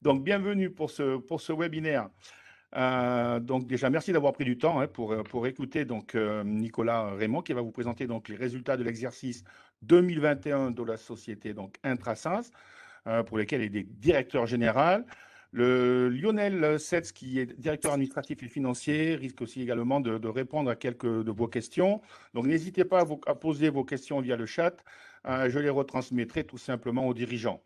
Donc, bienvenue pour ce webinaire. Donc, déjà, merci d'avoir pris du temps pour écouter donc, Nicolas Raymond qui va vous présenter donc, les résultats de l'exercice 2021 de la société donc, Intrasens, pour lesquels il est directeur général. Le Lionel Setz, qui est directeur administratif et financier, risque aussi également de répondre à quelques de vos questions. Donc, n'hésitez pas à poser vos questions via le chat. Je les retransmettrai tout simplement aux dirigeants.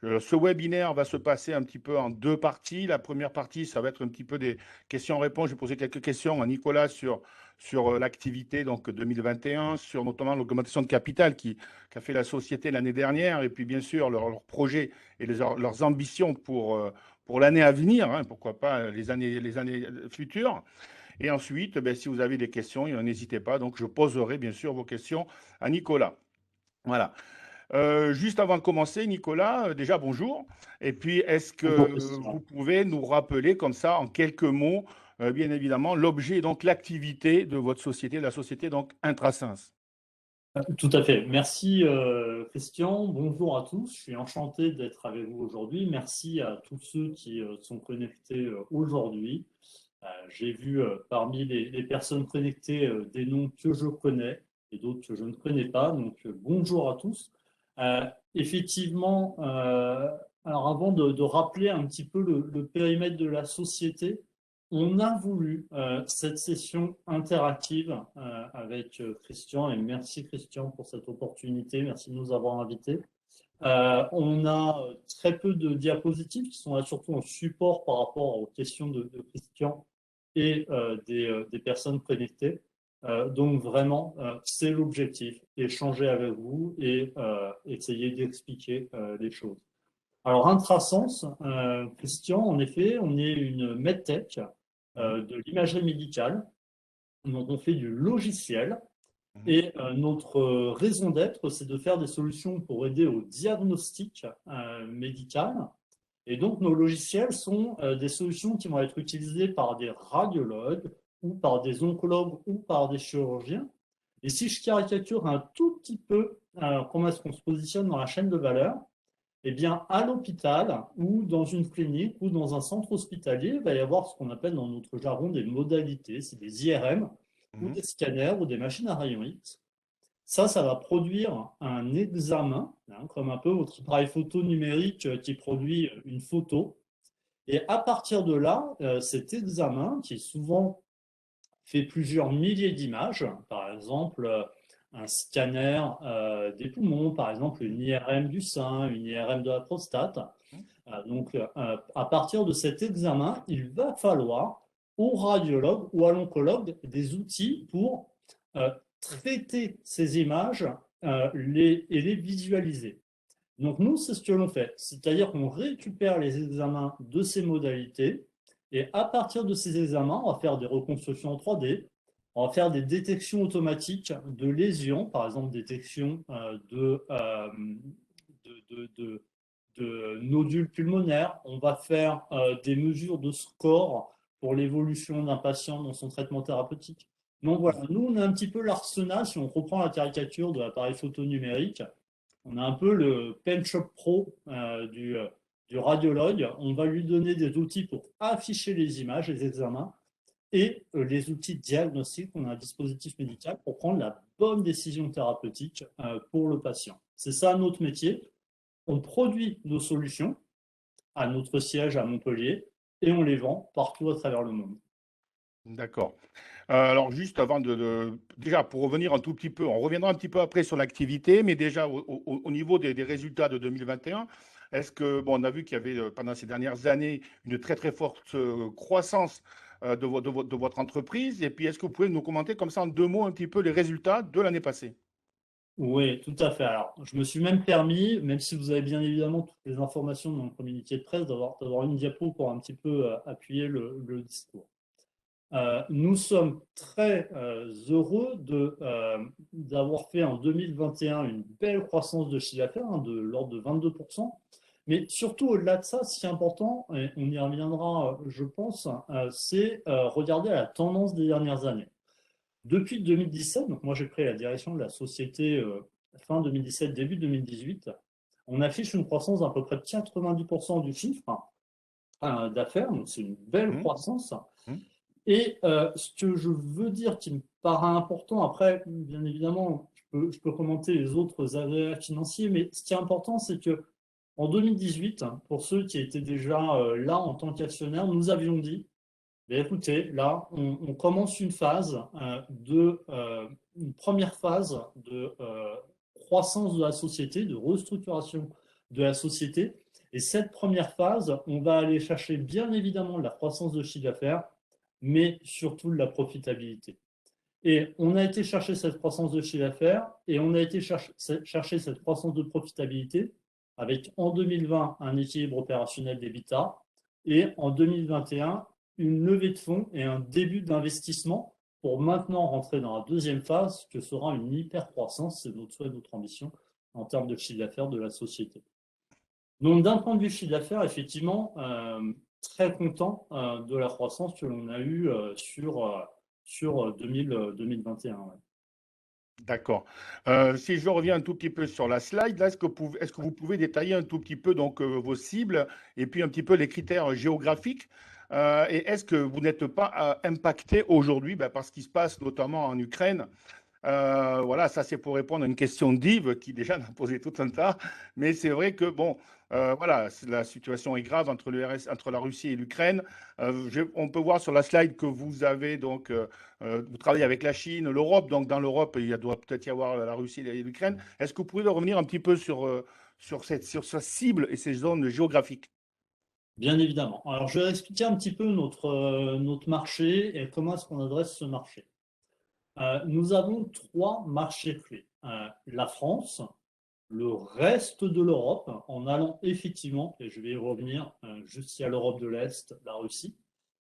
Ce webinaire va se passer un petit peu en deux parties. La première partie, ça va être un petit peu des questions-réponses. Je vais poser quelques questions à Nicolas sur l'activité donc 2021, sur notamment l'augmentation de capital qu'a fait la société l'année dernière, et puis bien sûr leurs projets et leurs ambitions pour l'année à venir, hein, pourquoi pas les années futures. Et ensuite, ben, si vous avez des questions, n'hésitez pas. Donc, je poserai bien sûr vos questions à Nicolas. Voilà. Juste avant de commencer, Nicolas, déjà bonjour. Et puis, est-ce que Bonjour vous Christian. pouvez nous rappeler comme ça, en quelques mots, bien évidemment, l'objet, donc l'activité de votre société, la société donc Intrasens. Tout à fait. Merci Christian. Bonjour à tous. Je suis enchanté d'être avec vous aujourd'hui. Merci à tous ceux qui sont connectés aujourd'hui. J'ai vu parmi les personnes connectées des noms que je connais et d'autres que je ne connais pas. Donc bonjour à tous. Effectivement, alors avant de rappeler un petit peu le périmètre de la société, on a voulu cette session interactive avec Christian, et merci Christian pour cette opportunité, merci de nous avoir invités. On a très peu de diapositives qui sont là surtout en support par rapport aux questions de Christian et des personnes connectées. Donc vraiment, c'est l'objectif, échanger avec vous et essayer d'expliquer les choses. Alors, Intrasens, Christian, en effet, on est une medtech Mhm, de l'imagerie médicale. Donc, on fait du logiciel mhm, et notre raison d'être, c'est de faire des solutions pour aider au diagnostic médical. Et donc, nos logiciels sont des solutions qui vont être utilisées par des radiologues ou par des oncologues ou par des chirurgiens. Et si je caricature un tout petit peu comment est-ce qu'on se positionne dans la chaîne de valeur, eh bien, à l'hôpital ou dans une clinique ou dans un centre hospitalier, il va y avoir ce qu'on appelle dans notre jargon des modalités, c'est des IRM ou mhm. des scanners ou des machines à rayons X. Ça va produire un examen, hein, comme un peu votre appareil photo numérique qui produit une photo. Et à partir de là, cet examen, qui souvent fait plusieurs milliers d'images, par exemple un scanner des poumons, par exemple une IRM du sein, une IRM de la prostate. Donc, à partir de cet examen, il va falloir au radiologue ou à l'oncologue des outils pour euh, traiter ces images et les visualiser. Donc nous, c'est ce que l'on fait, c'est-à-dire qu'on récupère les examens de ces modalités et à partir de ces examens, on va faire des reconstructions en 3D, on va faire des détections automatiques de lésions, par exemple détection de nodules pulmonaires, on va faire des mesures de score pour l'évolution d'un patient dans son traitement thérapeutique. Donc voilà, nous on a un petit peu l'arsenal, si on reprend la caricature de l'appareil photo numérique, on a un peu le Pen Shop Pro du radiologue. On va lui donner des outils pour afficher les images, les examens, et les outils diagnostiques. On a un dispositif médical pour prendre la bonne décision thérapeutique pour le patient. C'est ça notre métier. On produit nos solutions à notre siège à Montpellier et on les vend partout à travers le monde. D'accord. Alors, juste avant déjà, pour revenir un tout petit peu, on reviendra un petit peu après sur l'activité, mais déjà au niveau des résultats de 2021, est-ce que, bon, on a vu qu'il y avait pendant ces dernières années une très très forte croissance de votre entreprise, et puis est-ce que vous pouvez nous commenter comme ça en deux mots un petit peu les résultats de l'année passée? Oui, tout à fait. Alors, je me suis même permis, même si vous avez bien évidemment toutes les informations dans le communiqué de presse, d'avoir une diapo pour un petit peu appuyer le discours. Nous sommes très heureux d'avoir fait en 2021 une belle croissance de chiffre d'affaires, hein, de l'ordre de 22%. Mais surtout, au-delà de ça, ce qui est important, et on y reviendra, je pense, c'est regarder la tendance des dernières années. Depuis 2017, donc moi j'ai pris la direction de la société fin 2017, début 2018, on affiche une croissance d'à peu près de 90% du chiffre, d'affaires, donc c'est une belle Hum, croissance. hum, Et ce que je veux dire qui me paraît important, après, bien évidemment, je peux commenter les autres agréats financiers, mais ce qui est important, c'est que en 2018, pour ceux qui étaient déjà là en tant qu'actionnaires, nous avions dit, mais écoutez, là, on commence une première phase de croissance de la société, de restructuration de la société. Et cette première phase, on va aller chercher bien évidemment de la croissance de chiffre d'affaires, mais surtout de la profitabilité. Et on a été chercher cette croissance de chiffre d'affaires et on a été chercher cette croissance de profitabilité avec en 2020 un équilibre opérationnel d'EBITDA et en 2021 une levée de fonds et un début d'investissement pour maintenant rentrer dans la deuxième phase que sera une hyper-croissance, c'est notre souhait, notre ambition en termes de chiffre d'affaires de la société. Donc d'un point de vue chiffre d'affaires, effectivement, très content de la croissance que l'on a eue sur 2021. Ouais. d'accord. Si je reviens un tout petit peu sur la slide, là, est-ce que vous pouvez détailler un tout petit peu donc, vos cibles et puis un petit peu les critères géographiques? Et est-ce que vous n'êtes pas impacté aujourd'hui par ce qui se passe notamment en Ukraine? Voilà, ça c'est pour répondre à une question d'Yves qui déjà m'a posé tout un tas. Mais c'est vrai que bon, voilà, la situation est grave entre entre la Russie et l'Ukraine. On peut voir sur la slide que vous avez donc, vous travaillez avec la Chine, l'Europe. Donc dans l'Europe, doit peut-être y avoir la Russie et l'Ukraine. Est-ce que vous pouvez revenir un petit peu sur sa cible et ses zones géographiques? Bien évidemment. Alors je vais expliquer un petit peu notre marché et comment est-ce qu'on adresse ce marché. Nous avons trois marchés clés. La France, le reste de l'Europe, en allant effectivement, et je vais y revenir, jusqu'à l'Europe de l'Est, la Russie,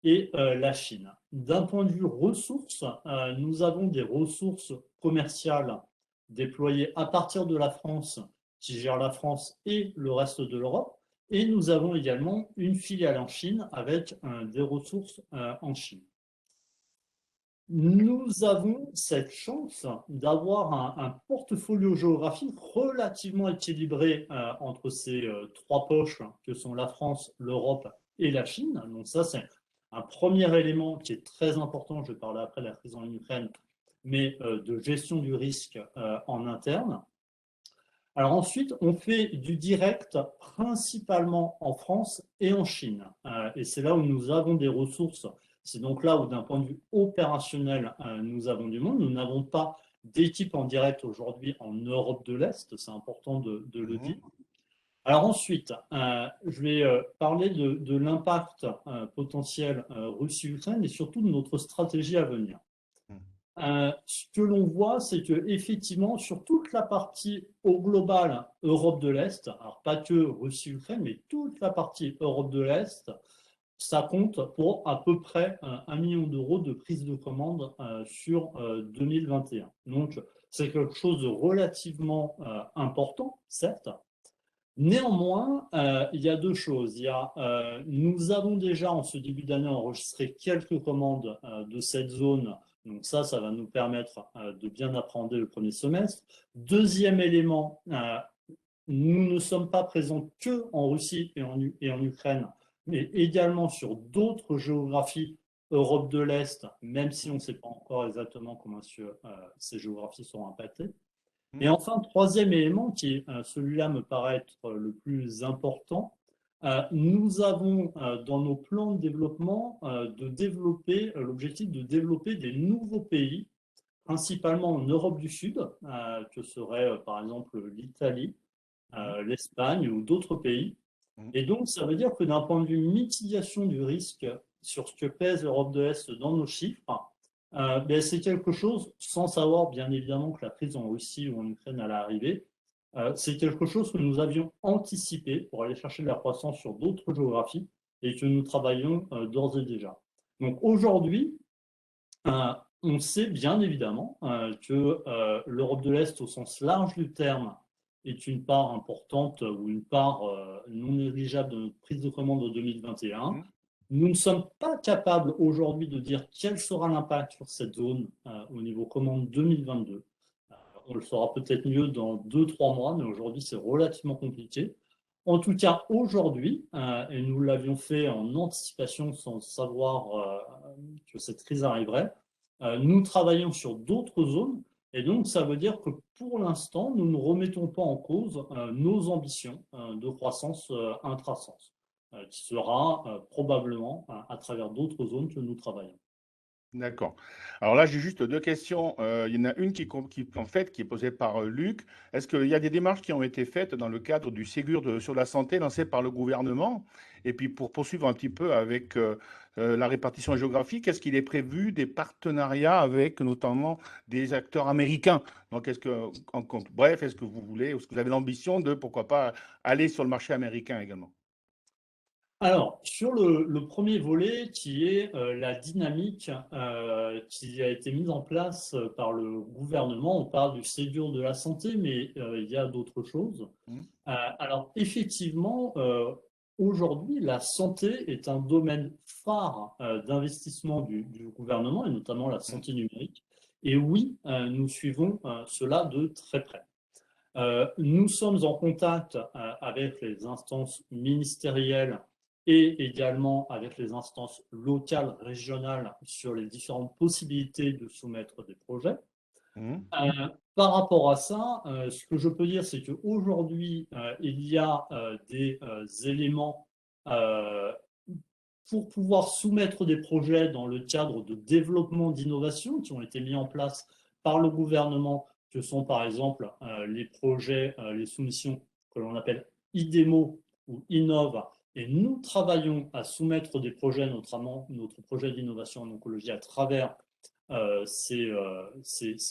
et la Chine. D'un point de vue ressources, nous avons des ressources commerciales déployées à partir de la France, qui gère la France et le reste de l'Europe. Et nous avons également une filiale en Chine avec des ressources en Chine. Nous avons cette chance d'avoir un portfolio géographique relativement équilibré entre ces trois poches que sont la France, l'Europe et la Chine. Donc ça, c'est un premier élément qui est très important. Je vais parler après de la crise en Ukraine, mais de gestion du risque en interne. Alors ensuite, on fait du direct principalement en France et en Chine. Et c'est là où nous avons des ressources. C'est donc là où, d'un point de vue opérationnel, nous avons du monde. Nous n'avons pas d'équipe en direct aujourd'hui en Europe de l'Est. C'est important de le dire. Mhm, Alors ensuite, je vais parler de l'impact potentiel Russie-Ukraine et surtout de notre stratégie à venir. Ce que l'on voit, c'est que effectivement, sur toute la partie au global Europe de l'Est, alors pas que Russie-Ukraine, mais toute la partie Europe de l'Est, ça compte pour à peu près 1 million d'euros de prise de commande sur 2021. Donc, c'est quelque chose de relativement important, certes. Néanmoins, il y a deux choses. Nous avons déjà en ce début d'année enregistré quelques commandes de cette zone. Donc ça va nous permettre de bien appréhender le premier semestre. Deuxième élément, nous ne sommes pas présents que en Russie et en Ukraine, mais également sur d'autres géographies Europe de l'Est, même si on ne sait pas encore exactement comment ces géographies seront impactées. Et mhm, enfin, troisième élément, qui celui-là me paraît être le plus important, nous avons dans nos plans de développement l'objectif de développer des nouveaux pays, principalement en Europe du Sud, que serait par exemple l'Italie, mhm, l'Espagne ou d'autres pays. mhm, Et donc, ça veut dire que d'un point de vue mitigation du risque sur ce que pèse l'Europe de l'Est dans nos chiffres, ben, c'est quelque chose, sans savoir bien évidemment que la crise en Russie ou en Ukraine allait arriver, c'est quelque chose que nous avions anticipé pour aller chercher de la croissance sur d'autres géographies et que nous travaillons d'ores et déjà. Donc aujourd'hui, on sait bien évidemment que l'Europe de l'Est, au sens large du terme, est une part importante ou une part non négligeable de notre prise de commande en 2021. mhm. Nous ne sommes pas capables aujourd'hui de dire quel sera l'impact sur cette zone au niveau commande 2022. On le saura peut-être mieux dans 2-3 mois, mais aujourd'hui c'est relativement compliqué. En tout cas, aujourd'hui, et nous l'avions fait en anticipation sans savoir que cette crise arriverait, nous travaillons sur d'autres zones. Et donc, ça veut dire que pour l'instant, nous ne remettons pas en cause nos ambitions de croissance intrasens, qui sera probablement à travers d'autres zones que nous travaillons. D'accord. Alors là, j'ai juste deux questions. Il y en a une en fait, qui est posée par Luc. Est-ce qu'il y a des démarches qui ont été faites dans le cadre du Ségur sur la santé lancé par le gouvernement? Et puis pour poursuivre un petit peu avec la répartition géographique, est-ce qu'il est prévu des partenariats avec notamment des acteurs américains? Donc, bref, est-ce que vous voulez, est-ce que vous avez l'ambition de, pourquoi pas, aller sur le marché américain également? Alors, sur le premier volet, qui est la dynamique qui a été mise en place par le gouvernement, on parle du Ségur de la santé, mais il y a d'autres choses. Hmm. Alors, effectivement, aujourd'hui, la santé est un domaine phare d'investissement du gouvernement, et notamment la Hmm. santé numérique. Et oui, nous suivons cela de très près. Nous sommes en contact avec les instances ministérielles et également avec les instances locales, régionales, sur les différentes possibilités de soumettre des projets. Hmm. Par rapport à ça, ce que je peux dire, c'est qu'aujourd'hui, il y a des éléments euh, pour pouvoir soumettre des projets dans le cadre de développement d'innovation qui ont été mis en place par le gouvernement, que sont par exemple les projets, les soumissions que l'on appelle IDEMO ou Innov. Et nous travaillons à soumettre des projets, notamment notre projet d'innovation en oncologie, à travers ces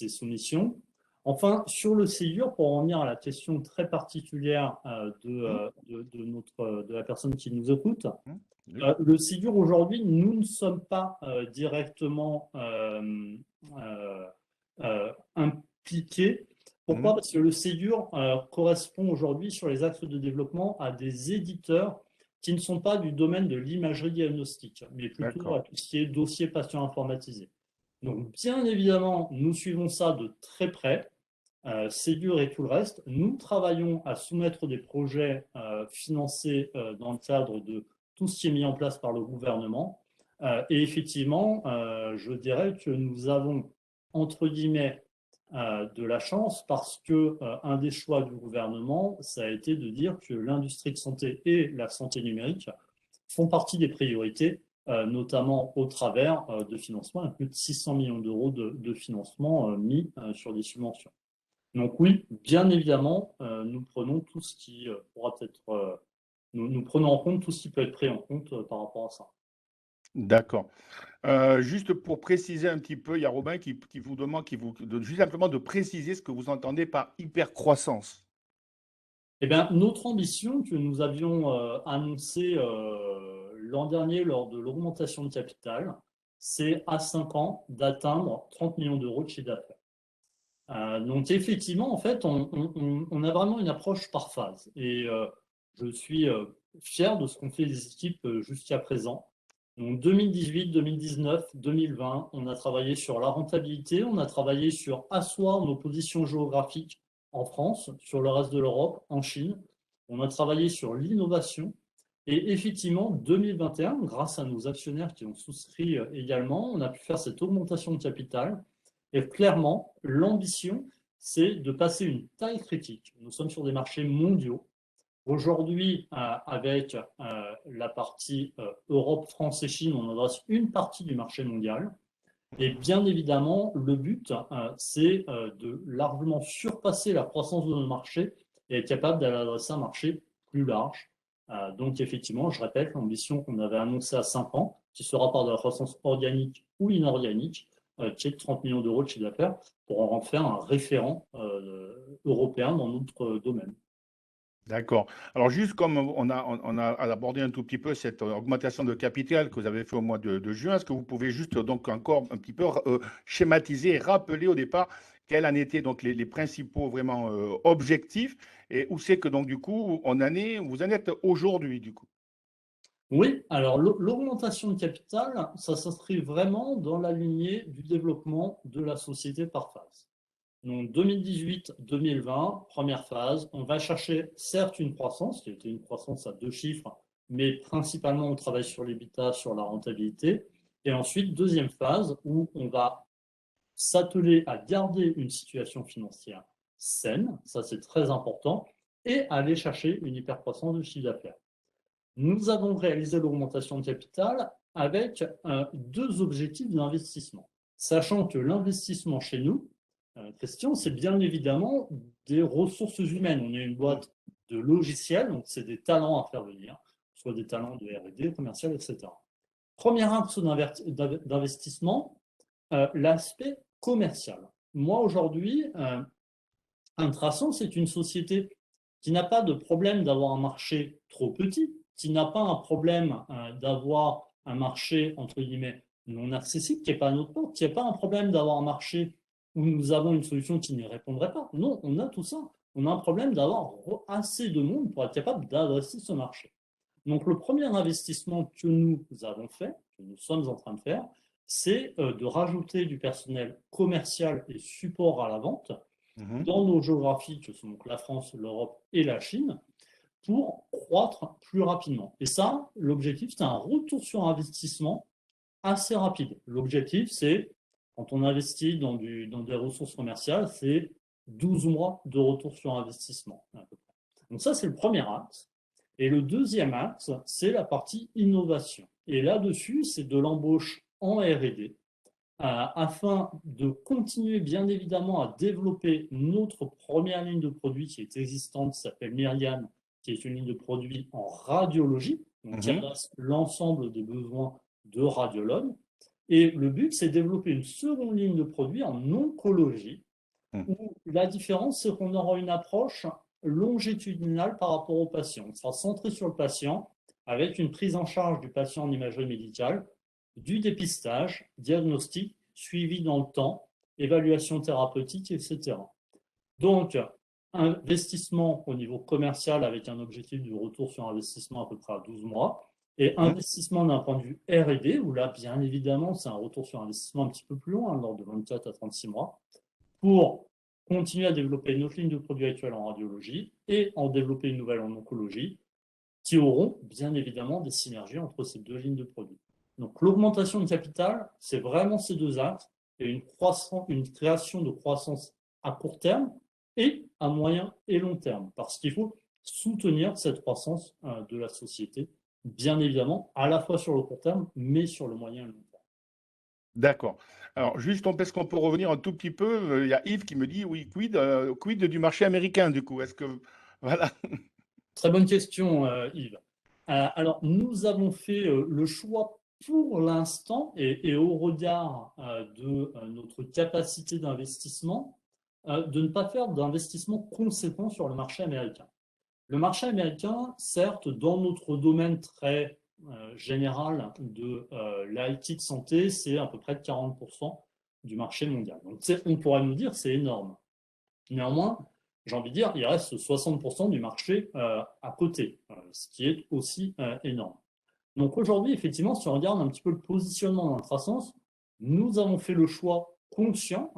soumissions. Enfin, sur le Ségur, pour en revenir à la question très particulière Hmm. de la personne qui nous écoute, Hmm. Luc. le Ségur aujourd'hui, nous ne sommes pas directement impliqués. Hmm. Pourquoi? Parce que le Ségur correspond aujourd'hui sur les axes de développement à des éditeurs qui ne sont pas du domaine de l'imagerie diagnostique, mais plutôt D'accord. à tout ce qui est dossier patient informatisé. Donc, bien évidemment, nous suivons ça de très près. Ségur et tout le reste, nous travaillons à soumettre des projets financés dans le cadre de tout ce qui est mis en place par le gouvernement. Et effectivement, je dirais que nous avons, entre guillemets, de la chance parce que un des choix du gouvernement, ça a été de dire que l'industrie de santé et la santé numérique font partie des priorités, notamment au travers de financement, à plus de 600 millions d'euros de financement mis sur des subventions. Donc oui, bien évidemment, nous prenons tout ce qui pourra être, nous prenons en compte tout ce qui peut être pris en compte par rapport à ça. D'accord. Juste pour préciser un petit peu, il y a Robin qui vous demande, juste simplement de préciser ce que vous entendez par hypercroissance. Eh bien, notre ambition que nous avions annoncée l'an dernier lors de l'augmentation de capital, c'est à 5 ans d'atteindre 30 millions d'euros de chiffre d'affaires. Donc effectivement, en fait, on a vraiment une approche par phase. Et je suis fier de ce qu'ont fait les équipes jusqu'à présent. Donc 2018, 2019, 2020, on a travaillé sur la rentabilité, on a travaillé sur asseoir nos positions géographiques en France, sur le reste de l'Europe, en Chine. On a travaillé sur l'innovation. Et effectivement, 2021, grâce à nos actionnaires qui ont souscrit également, on a pu faire cette augmentation de capital. Et clairement, l'ambition, c'est de passer une taille critique. Nous sommes sur des marchés mondiaux. Aujourd'hui, avec la partie Europe, France et Chine, on adresse une partie du marché mondial. Et bien évidemment, le but, c'est de largement surpasser la croissance de nos marchés et être capable d'aller adresser un marché plus large. Donc effectivement, je répète, l'ambition qu'on avait annoncée à 5 ans, qui sera par de la croissance organique ou inorganique, qui est de 30 millions d'euros de chiffre d'affaires, pour en faire un référent européen dans notre domaine. D'accord. Alors, juste comme on a abordé un tout petit peu cette augmentation de capital que vous avez fait au mois de juin, est-ce que vous pouvez juste donc encore un petit peu schématiser et rappeler au départ quels en étaient donc les principaux vraiment objectifs et où c'est que donc du coup vous en êtes aujourd'hui du coup? Oui, alors l'augmentation de capital, ça s'inscrit vraiment dans la lignée du développement de la société par phase. Donc 2018-2020, première phase, on va chercher certes une croissance, qui était une croissance à 2 chiffres, mais principalement on travaille sur l'EBITDA, sur la rentabilité. Et ensuite, deuxième phase, où on va s'atteler à garder une situation financière saine, ça c'est très important, et aller chercher une hypercroissance de chiffre d'affaires. Nous avons réalisé l'augmentation de capital avec 2 objectifs d'investissement. Sachant que l'investissement chez nous, Christian, c'est bien évidemment des ressources humaines. On est une boîte de logiciels, donc c'est des talents à faire venir, soit des talents de R&D, commercial, etc. Premier axe d'investissement, l'aspect commercial. Moi, aujourd'hui, Intrason, c'est une société qui n'a pas de problème d'avoir un marché trop petit, qui n'a pas un problème d'avoir un marché, entre guillemets, non accessible, qui n'est pas à notre porte, qui n'a pas un problème d'avoir un marché où nous avons une solution qui n'y répondrait pas. Non, on a tout ça. On a un problème d'avoir assez de monde pour être capable d'adresser ce marché. Donc, le premier investissement que nous avons fait, que nous sommes en train de faire, c'est de rajouter du personnel commercial et support à la vente dans nos géographies, que sont donc la France, l'Europe et la Chine, pour croître plus rapidement. Et ça, l'objectif, c'est un retour sur investissement assez rapide. L'objectif, c'est, quand on investit dans des ressources commerciales, c'est 12 mois de retour sur investissement, à peu près. Donc ça, c'est le premier axe. Et le deuxième axe, c'est la partie innovation. Et là-dessus, c'est de l'embauche en R&D, afin de continuer bien évidemment à développer notre première ligne de produits qui est existante, qui s'appelle Myriam, qui est une ligne de produits en radiologie, donc qui adresse l'ensemble des besoins de radiologues. Et le but, c'est de développer une seconde ligne de produits en oncologie, où la différence, c'est qu'on aura une approche longitudinale par rapport au patient. On sera centré sur le patient, avec une prise en charge du patient en imagerie médicale, du dépistage, diagnostic, suivi dans le temps, évaluation thérapeutique, etc. Donc, investissement au niveau commercial avec un objectif de retour sur investissement à peu près à 12 mois, et investissement d'un point de vue R&D, où là, bien évidemment, c'est un retour sur investissement un petit peu plus long, lors de 24 à 36 mois, pour continuer à développer notre ligne de produits actuelle en radiologie et en développer une nouvelle en oncologie, qui auront bien évidemment des synergies entre ces 2 lignes de produits. Donc l'augmentation de capital, c'est vraiment ces 2 axes, et une création de croissance à court terme et à moyen et long terme, parce qu'il faut soutenir cette croissance de la société, bien évidemment, à la fois sur le court terme, mais sur le moyen et le long terme. D'accord. Alors, juste, est-ce qu'on peut revenir un tout petit peu? Il y a Yves qui me dit, oui, quid du marché américain, du coup? Est-ce que, voilà. Très bonne question, Yves. Alors, nous avons fait le choix pour l'instant et au regard de notre capacité d'investissement, de ne pas faire d'investissement conséquent sur le marché américain. Le marché américain, certes, dans notre domaine très général de l'IT de santé, c'est à peu près de 40% du marché mondial. Donc, on pourrait nous dire c'est énorme. Néanmoins, j'ai envie de dire, il reste 60% du marché à côté, ce qui est aussi énorme. Donc aujourd'hui, effectivement, si on regarde un petit peu le positionnement d'Intrasens, nous avons fait le choix conscient,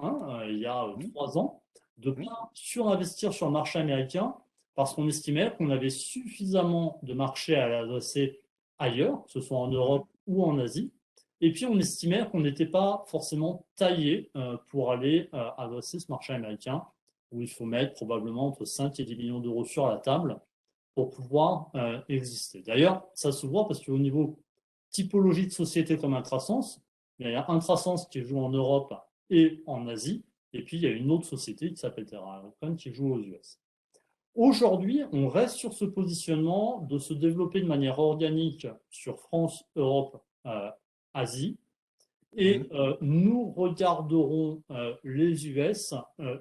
il y a 3 ans, de ne pas surinvestir sur le marché américain parce qu'on estimait qu'on avait suffisamment de marchés à l'adresser ailleurs, que ce soit en Europe ou en Asie. Et puis on estimait qu'on n'était pas forcément taillé pour aller adresser ce marché américain, où il faut mettre probablement entre 5 et 10 millions d'euros sur la table pour pouvoir exister. D'ailleurs, ça se voit parce qu'au niveau typologie de société comme Intrasens, il y a Intrasens qui joue en Europe et en Asie, et puis il y a une autre société qui s'appelle TerraCon qui joue aux US. Aujourd'hui, on reste sur ce positionnement de se développer de manière organique sur France, Europe, Asie, et nous regarderons les US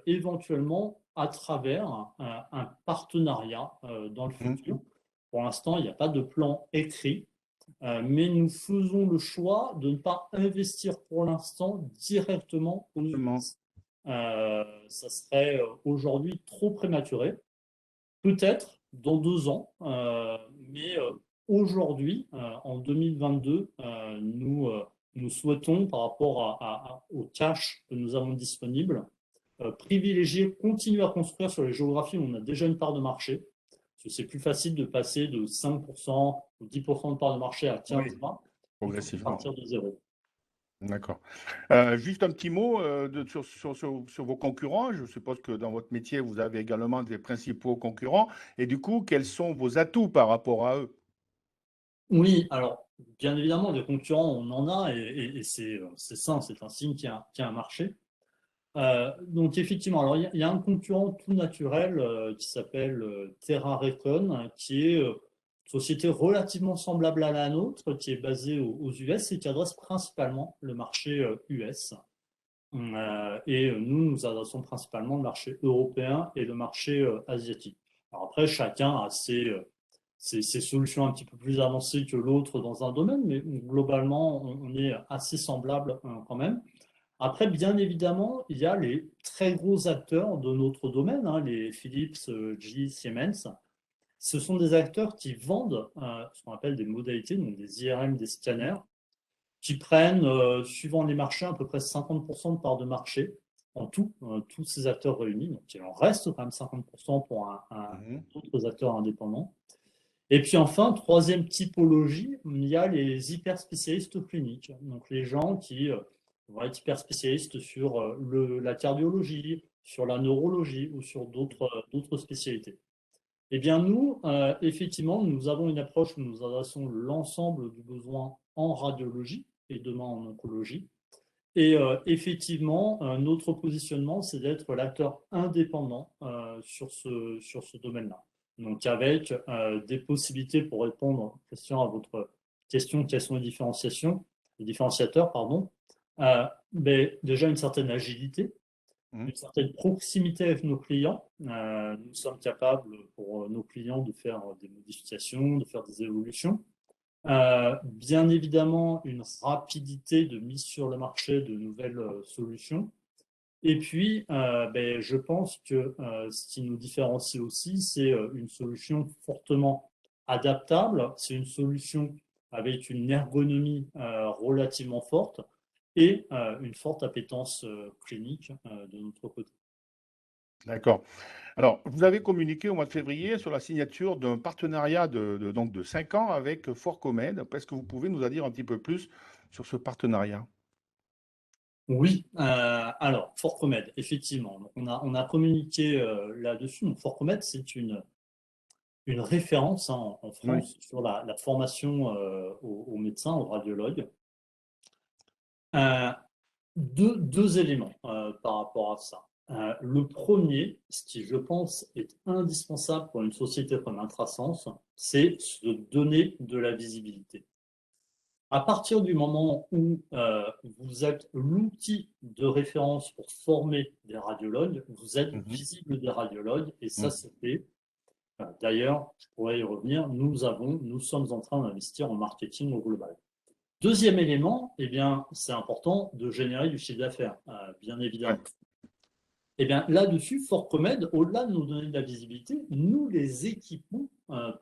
éventuellement à travers un partenariat dans le futur. Pour l'instant, il n'y a pas de plan écrit, mais nous faisons le choix de ne pas investir pour l'instant directement aux US. Ça serait aujourd'hui trop prématuré. Peut-être dans 2 ans, mais aujourd'hui, en 2022, nous souhaitons, par rapport au cash que nous avons disponible, privilégier, continuer à construire sur les géographies où on a déjà une part de marché. Parce que c'est plus facile de passer de 5% ou 10% de part de marché à Oui, 15-20 plutôt que de progressivement. partir de zéro. D'accord. Juste un petit mot sur vos concurrents. Je suppose que dans votre métier, vous avez également des principaux concurrents. Et du coup, quels sont vos atouts par rapport à eux? Oui, alors bien évidemment, des concurrents, on en a et c'est sain, c'est un signe qu'il y a un marché. Donc effectivement, alors il y a un concurrent tout naturel qui s'appelle Terra Recon, qui est une société relativement semblable à la nôtre, qui est basée aux US et qui adresse principalement le marché US. Nous adressons principalement le marché européen et le marché asiatique. Alors après, chacun a ses solutions un petit peu plus avancées que l'autre dans un domaine, mais globalement, on est assez semblables quand même. Après, bien évidemment, il y a les très gros acteurs de notre domaine, hein, les Philips, GE, Siemens. Ce sont des acteurs qui vendent ce qu'on appelle des modalités, donc des IRM, des scanners, qui prennent, suivant les marchés, à peu près 50% de part de marché en tout, tous ces acteurs réunis. Donc, il en reste quand même 50% pour Mhm. d'autres acteurs indépendants. Et puis enfin, troisième typologie, il y a les hyper spécialistes cliniques. Donc les gens qui vont être hyper spécialistes sur la cardiologie, sur la neurologie ou sur d'autres spécialités. Eh bien nous, effectivement, nous avons une approche où nous adressons l'ensemble du besoin en radiologie et demain en oncologie. Et effectivement, notre positionnement, c'est d'être l'acteur indépendant sur ce domaine-là. Donc, avec des possibilités pour répondre, Christian, à votre question, quels sont les différenciateurs, pardon, mais déjà une certaine agilité, Mhm. une certaine proximité avec nos clients. Nous sommes capables pour nos clients de faire des modifications, de faire des évolutions. Bien évidemment, une rapidité de mise sur le marché de nouvelles solutions. Et puis, je pense que ce qui nous différencie aussi, c'est une solution fortement adaptable. C'est une solution avec une ergonomie relativement forte et une forte appétence clinique de notre côté. D'accord. Alors, vous avez communiqué au mois de février sur la signature d'un partenariat donc de 5 ans avec Forcomed. Est-ce que vous pouvez nous en dire un petit peu plus sur ce partenariat? Oui, alors, Forcomed, effectivement. Donc, on a communiqué là-dessus. Donc, Forcomed, c'est une référence hein, en Oui. France sur la formation aux médecins, aux radiologues. Euh, deux éléments par rapport à ça. Le premier, ce qui je pense est indispensable pour une société comme Intrasense, c'est se donner de la visibilité. À partir du moment où vous êtes l'outil de référence pour former des radiologues, vous êtes Mhm. visible des radiologues et ça, Mhm. c'est fait. D'ailleurs, je pourrais y revenir, nous sommes en train d'investir en marketing au global. Deuxième élément, eh bien, c'est important de générer du chiffre d'affaires, bien Ouais. évidemment. Eh bien, là-dessus, Forcomed, au-delà de nous donner de la visibilité, nous les équipons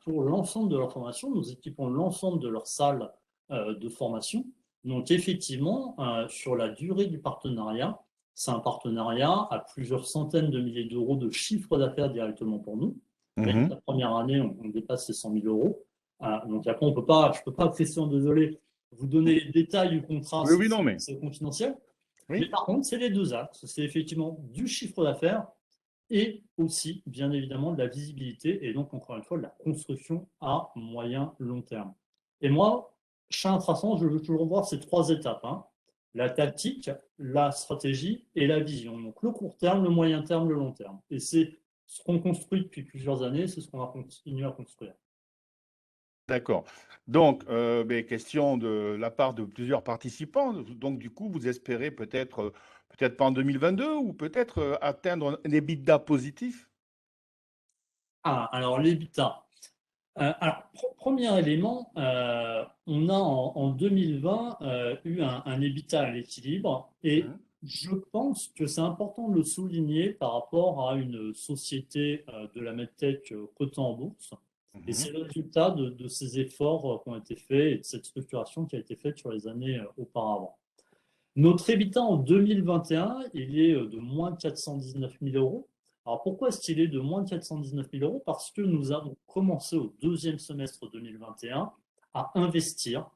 pour l'ensemble de leur formation, nous équipons l'ensemble de leurs salles de formation. Donc, effectivement, sur la durée du partenariat, c'est un partenariat à plusieurs centaines de milliers d'euros de chiffre d'affaires directement pour nous. Rien que Mhm. la première année, on dépasse ces 100 000 euros. Donc, après, je ne peux pas, Christian, désolé, vous donner les détails du contrat, Oui, oui, non, mais c'est confidentiel. Mais oui. par contre, c'est les deux axes. C'est effectivement du chiffre d'affaires et aussi, bien évidemment, de la visibilité et donc, encore une fois, de la construction à moyen long terme. Et moi, chez Intrasense, je veux toujours voir ces trois étapes, hein. La tactique, la stratégie et la vision. Donc, le court terme, le moyen terme, le long terme. Et c'est ce qu'on construit depuis plusieurs années, c'est ce qu'on va continuer à construire. D'accord. Donc, question de la part de plusieurs participants. Donc, du coup, vous espérez peut-être pas en 2022 ou peut-être atteindre un EBITDA positif? Ah, alors l'EBITDA. Alors, premier élément, on a en 2020 eu un EBITDA à l'équilibre et Mhm. je pense que c'est important de le souligner par rapport à une société de la medtech cotée en bourse. Et Mhm. c'est le résultat de ces efforts qui ont été faits et de cette structuration qui a été faite sur les années auparavant. Notre EBITDA en 2021, il est de moins 419 000 euros. Alors pourquoi est-ce qu'il est de moins 419 000 euros? Parce que nous avons commencé au deuxième semestre 2021 à investir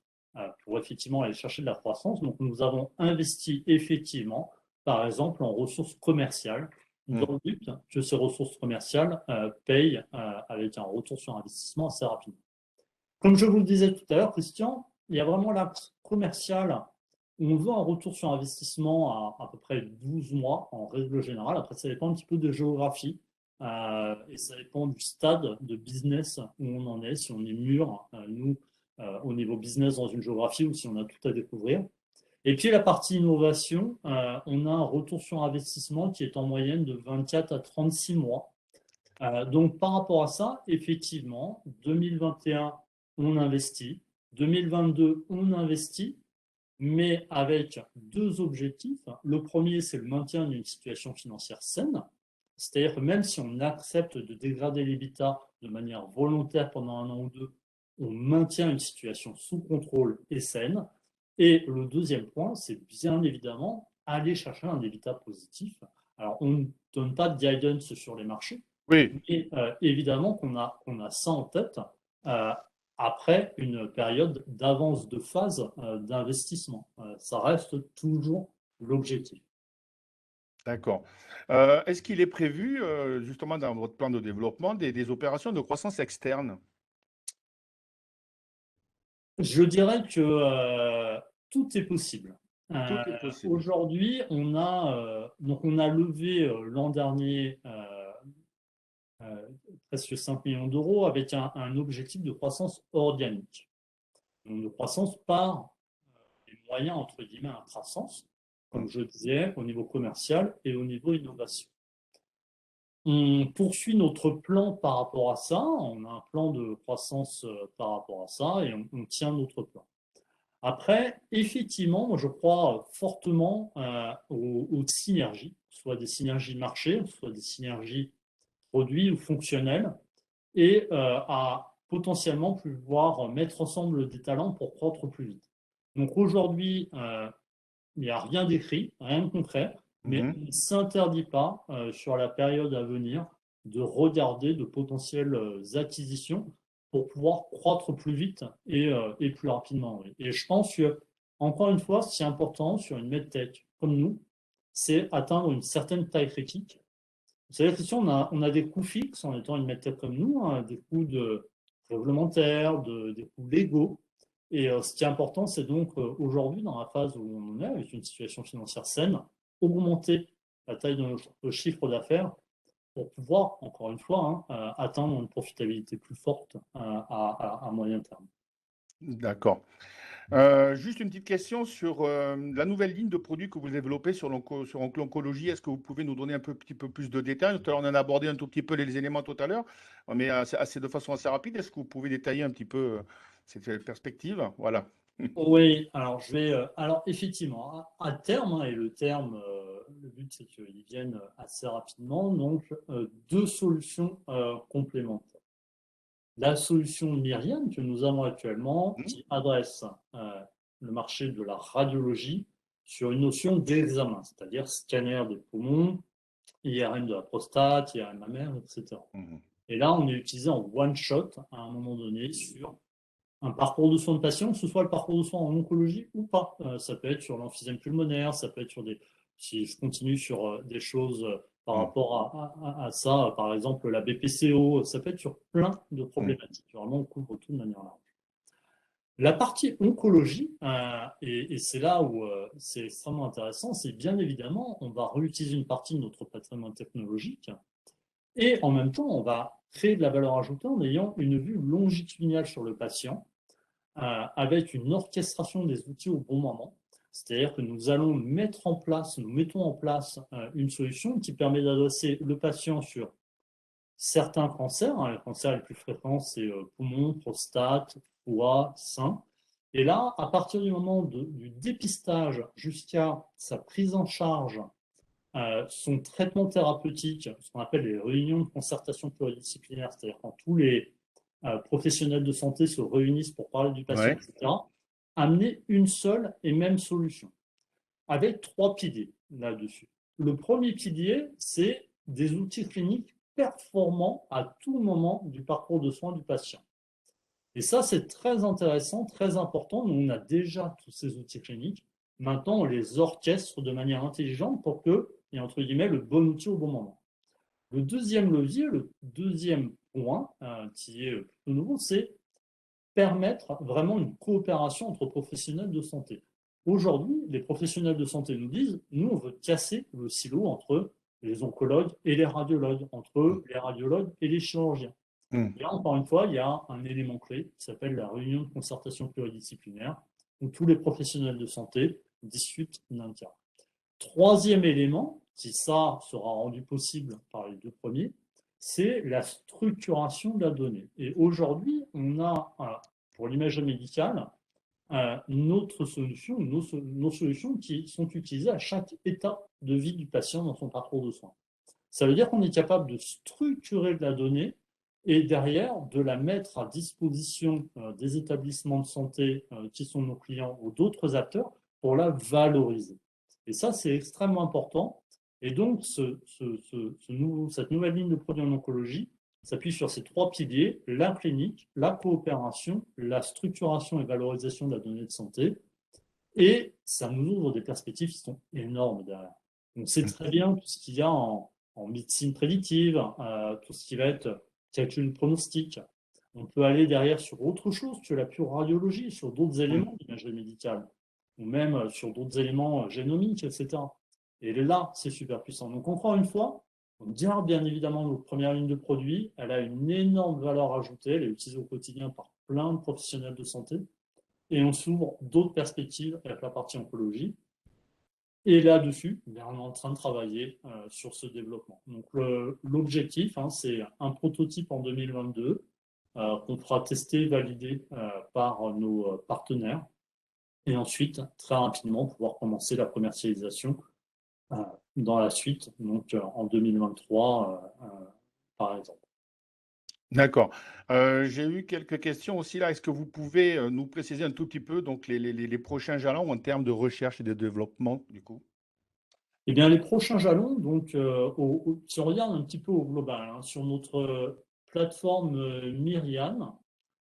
pour effectivement aller chercher de la croissance. Donc nous avons investi effectivement, par exemple, en ressources commerciales, dans Hmm. le but que ces ressources commerciales payent avec un retour sur investissement assez rapide. Comme je vous le disais tout à l'heure, Christian, il y a vraiment l'axe commercial où on veut un retour sur investissement à peu près 12 mois en règle générale. Après, ça dépend un petit peu de géographie et ça dépend du stade de business où on en est, si on est mûr, nous, au niveau business dans une géographie ou si on a tout à découvrir. Et puis la partie innovation, on a un retour sur investissement qui est en moyenne de 24 à 36 mois. Donc, par rapport à ça, effectivement, 2021, on investit. 2022, on investit, mais avec deux objectifs. Le premier, c'est le maintien d'une situation financière saine. C'est-à-dire que même si on accepte de dégrader l'EBITDA de manière volontaire pendant un an ou deux, on maintient une situation sous contrôle et saine. Et le deuxième point, c'est bien évidemment aller chercher un EBITDA positif. Alors, on ne donne pas de guidance sur les marchés, Oui, et évidemment qu'on a ça en tête euh, après une période d'avance de phase d'investissement. Ça reste toujours l'objectif. d'accord. Est-ce qu'il est prévu, justement, dans votre plan de développement, des opérations de croissance externe? Je dirais que tout est possible. Tout est possible. Aujourd'hui, donc on a levé l'an dernier euh, presque 5 millions d'euros avec un objectif de croissance organique. Donc de croissance par les moyens, entre guillemets, intrasens, Hmm. comme je disais, au niveau commercial et au niveau innovation. On poursuit notre plan par rapport à ça, on a un plan de croissance par rapport à ça et on tient notre plan. Après, effectivement, moi je crois fortement aux synergies, soit des synergies marché, soit des synergies produits ou fonctionnelles, et à potentiellement pouvoir mettre ensemble des talents pour croître plus vite. Donc aujourd'hui, il n'y a rien d'écrit, rien de concret, mais Mhm. on ne s'interdit pas sur la période à venir de regarder de potentielles acquisitions pour pouvoir croître plus vite et plus rapidement. Oui. Et je pense que, encore une fois, ce qui est important sur une medtech comme nous, c'est atteindre une certaine taille critique. Vous savez, Christian, on a des coûts fixes en étant une medtech comme nous, hein, des coûts réglementaires, des coûts légaux. Et ce qui est important, c'est donc aujourd'hui, dans la phase où on en est, avec une situation financière saine, augmenter la taille de notre chiffre d'affaires pour pouvoir, encore une fois, hein, atteindre une profitabilité plus forte à moyen terme. D'accord. Juste une petite question sur la nouvelle ligne de produits que vous développez sur l'oncologie. Est-ce que vous pouvez nous donner petit peu plus de détails? Tout à l'heure, on en a abordé un tout petit peu les éléments tout à l'heure, mais de façon assez rapide. Est-ce que vous pouvez détailler un petit peu cette perspective? Voilà. Oui, alors alors effectivement, à terme, hein, et le terme, le but c'est qu'ils viennent assez rapidement, donc deux solutions complémentaires. La solution Myriam que nous avons actuellement, Mhm. qui adresse euh, le marché de la radiologie sur une notion d'examen, c'est-à-dire scanner des poumons, IRM de la prostate, IRM mammaire, etc. Mhm. Et là, on est utilisé en one shot à un moment donné sur un parcours de soins de patient, que ce soit le parcours de soins en oncologie ou pas. Ça peut être sur l'emphysème pulmonaire, ça peut être sur si je continue sur des choses par Mhm. rapport à ça, par exemple la BPCO, ça peut être sur plein de Mhm. problématiques. Vraiment, on couvre tout de manière large. La partie oncologie, et c'est là où c'est extrêmement intéressant, c'est bien évidemment, on va réutiliser une partie de notre patrimoine technologique et en même temps, on va créer de la valeur ajoutée en ayant une vue longitudinale sur le patient avec une orchestration des outils au bon moment. C'est-à-dire que nous allons nous mettons en place une solution qui permet d'adresser le patient sur certains cancers. Hein, les cancers les plus fréquents, c'est poumon, prostate, foie, sein. Et là, à partir du moment du dépistage jusqu'à sa prise en charge, son traitement thérapeutique, ce qu'on appelle les réunions de concertation pluridisciplinaire, c'est-à-dire quand tous les professionnels de santé se réunissent pour parler du patient, Ouais. etc., amener une seule et même solution. avec trois piliers là-dessus. Le premier pilier, c'est des outils cliniques performants à tout moment du parcours de soins du patient. Et ça, c'est très intéressant, très important. Nous, on a déjà tous ces outils cliniques. Maintenant, on les orchestre de manière intelligente pour qu'il y ait, entre guillemets, le bon outil au bon moment. Le deuxième levier, le deuxième point qui est plutôt nouveau, c'est permettre vraiment une coopération entre professionnels de santé. Aujourd'hui, les professionnels de santé nous disent, nous, on veut casser le silo entre les oncologues et les radiologues, entre les radiologues et les chirurgiens. Mmh. Et là, encore une fois, il y a un élément clé qui s'appelle la réunion de concertation pluridisciplinaire, où tous les professionnels de santé discutent d'un cas. Troisième élément, qui ça sera rendu possible par les deux premiers, c'est la structuration de la donnée. Et aujourd'hui, on a, pour l'imagerie médicale, notre solution, nos solutions qui sont utilisées à chaque étape de vie du patient dans son parcours de soins. Ça veut dire qu'on est capable de structurer de la donnée et derrière de la mettre à disposition des établissements de santé qui sont nos clients ou d'autres acteurs pour la valoriser. Et ça, c'est extrêmement important. Et donc, cette nouvelle ligne de produits en oncologie s'appuie sur ces trois piliers, la clinique, la coopération, la structuration et valorisation de la donnée de santé. Et ça nous ouvre des perspectives qui sont énormes derrière. On sait très bien tout ce qu'il y a en médecine prédictive, tout ce qui va être calcul pronostic. On peut aller derrière sur autre chose que la pure radiologie, sur d'autres Mmh. éléments d'imagerie médicale, ou même sur d'autres éléments génomiques, etc. Et là, c'est super puissant. Donc, encore une fois, on garde bien évidemment notre première ligne de produit. Elle a une énorme valeur ajoutée. Elle est utilisée au quotidien par plein de professionnels de santé. Et on s'ouvre d'autres perspectives avec la partie oncologie. Et là-dessus, on est en train de travailler sur ce développement. Donc l'objectif, c'est un prototype en 2022 qu'on fera tester, valider par nos partenaires. Et ensuite, très rapidement, pouvoir commencer la commercialisation dans la suite, donc en 2023, par exemple. D'accord. J'ai eu quelques questions aussi là. Est-ce que vous pouvez nous préciser un tout petit peu donc les prochains jalons en termes de recherche et de développement du coup? Eh bien, les prochains jalons, donc, si on regarde un petit peu au global, sur notre plateforme Myriam,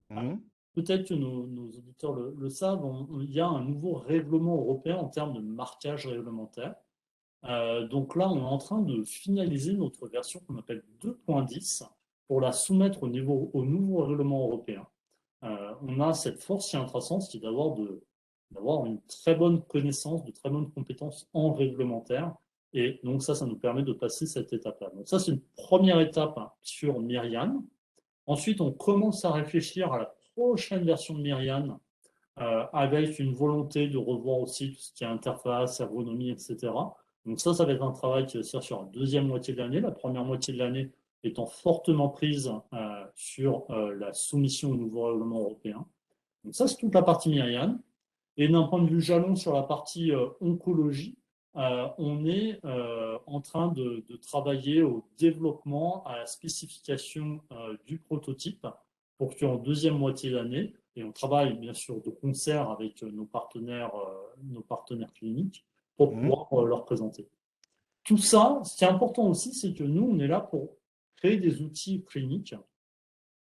Mmh. peut-être que nos auditeurs le savent, il y a un nouveau règlement européen en termes de marquage réglementaire. Donc là, on est en train de finaliser notre version qu'on appelle 2.10 pour la soumettre au nouveau règlement européen. On a cette force chez Intrasense qui est d'avoir une très bonne connaissance, de très bonnes compétences en réglementaire. Et donc ça nous permet de passer cette étape-là. Donc ça, c'est une première étape sur Myriam. Ensuite, on commence à réfléchir à la prochaine version de Myriam avec une volonté de revoir aussi tout ce qui est interface, ergonomie, etc. Donc ça va être un travail qui va se faire sur la deuxième moitié de l'année. La première moitié de l'année étant fortement prise sur la soumission au nouveau règlement européen. Donc ça, c'est toute la partie Myriam. Et d'un point de vue jalon sur la partie oncologie, on est en train de travailler au développement, à la spécification du prototype pour qu'en deuxième moitié d'année, et on travaille bien sûr de concert avec nos partenaires cliniques pour Mmh. pouvoir leur présenter. Tout ça, ce qui est important aussi, c'est que nous, on est là pour créer des outils cliniques